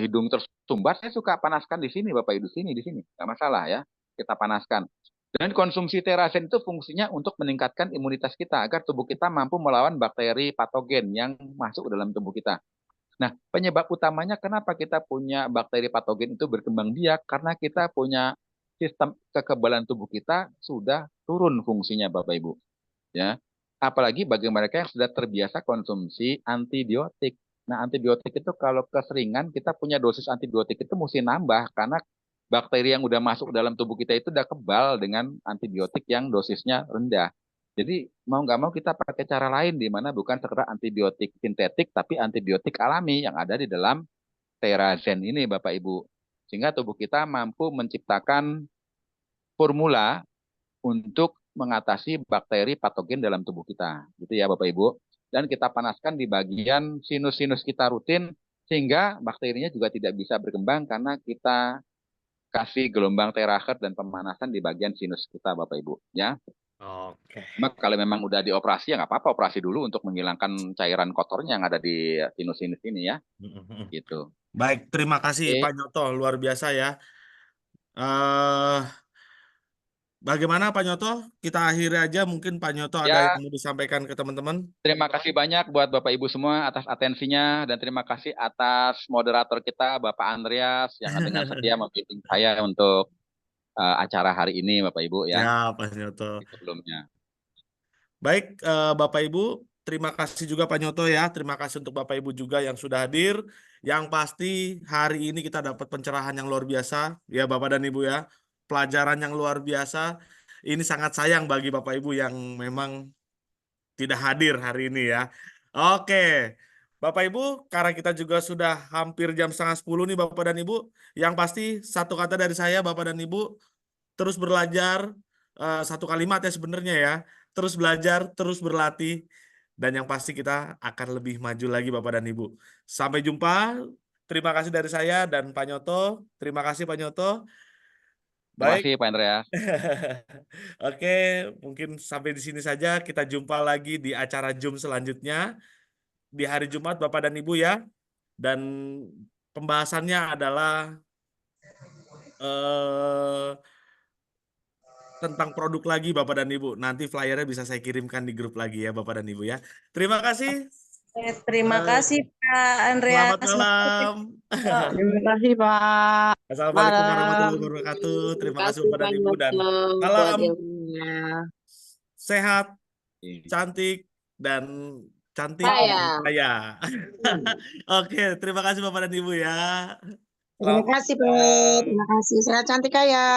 hidung tersumbat, saya suka panaskan di sini, Bapak Ibu, di sini, nggak masalah ya, kita panaskan. Dan konsumsi terasen itu fungsinya untuk meningkatkan imunitas kita agar tubuh kita mampu melawan bakteri patogen yang masuk ke dalam tubuh kita. Nah, penyebab utamanya kenapa kita punya bakteri patogen itu berkembang biak karena kita punya sistem kekebalan tubuh kita sudah turun fungsinya, Bapak Ibu. Ya, apalagi bagi mereka yang sudah terbiasa konsumsi antibiotik. Nah, antibiotik itu kalau keseringan kita punya dosis antibiotik itu mesti nambah karena bakteri yang udah masuk dalam tubuh kita itu udah kebal dengan antibiotik yang dosisnya rendah. Jadi mau nggak mau kita pakai cara lain di mana bukan sekedar antibiotik sintetik tapi antibiotik alami yang ada di dalam Terazen ini Bapak Ibu. Sehingga tubuh kita mampu menciptakan formula untuk mengatasi bakteri patogen dalam tubuh kita. Gitu ya Bapak Ibu. Dan kita panaskan di bagian sinus-sinus kita rutin sehingga bakterinya juga tidak bisa berkembang karena kita kasih gelombang terakhir dan pemanasan di bagian sinus kita Bapak Ibu ya. Oke. Cuma kalau memang udah dioperasi ya nggak apa-apa operasi dulu untuk menghilangkan cairan kotornya yang ada di sinus-sinus ini ya. Gitu. Baik, terima kasih Oke. Pak Nyoto, luar biasa ya. eh Bagaimana Pak Nyoto? Kita akhiri aja, mungkin Pak Nyoto ada yang Ya, mau disampaikan ke teman-teman. terima kasih banyak buat Bapak Ibu semua atas atensinya dan terima kasih atas moderator kita Bapak Andreas yang dengan setia membimbing saya untuk acara hari ini Bapak Ibu Ya, ya Pak Nyoto. sebelumnya. Baik, Bapak Ibu, terima kasih juga Pak Nyoto ya. Terima kasih untuk Bapak Ibu juga yang sudah hadir. Yang pasti hari ini kita dapat pencerahan yang luar biasa, ya Bapak dan Ibu ya. Pelajaran yang luar biasa. Ini sangat sayang bagi Bapak Ibu yang memang tidak hadir hari ini ya. Oke, Bapak Ibu, karena kita juga sudah hampir jam setengah 10 nih Bapak dan Ibu. Yang pasti satu kata dari saya Bapak dan Ibu, terus belajar, satu kalimat ya sebenarnya ya. Terus belajar, terus berlatih, dan yang pasti kita akan lebih maju lagi Bapak dan Ibu. Sampai jumpa. Terima kasih dari saya dan Pak Nyoto. Terima kasih Pak Nyoto. Terima Baik. kasih Pak Andreas. Oke, mungkin sampai di sini saja. Kita jumpa lagi di acara Zoom selanjutnya di hari Jumat, Bapak dan Ibu ya. Dan pembahasannya adalah eh, tentang produk lagi, Bapak dan Ibu. Nanti flyernya bisa saya kirimkan di grup lagi ya, Bapak dan Ibu ya. Terima kasih. Terima Eh, kasih Pak Selamat Andreas. malam. Terima kasih, Pak. Assalamualaikum Malam. warahmatullahi wabarakatuh. Terima Terima kasih kasih Bapak dan Ibu dan banyak buat salam ilmunya. sehat, cantik, dan cantik Saya. dan kaya. Oke, terima kasih Bapak dan Ibu ya. Terima Selamat kasih, Pak. malam. Terima kasih. Sehat cantik kaya.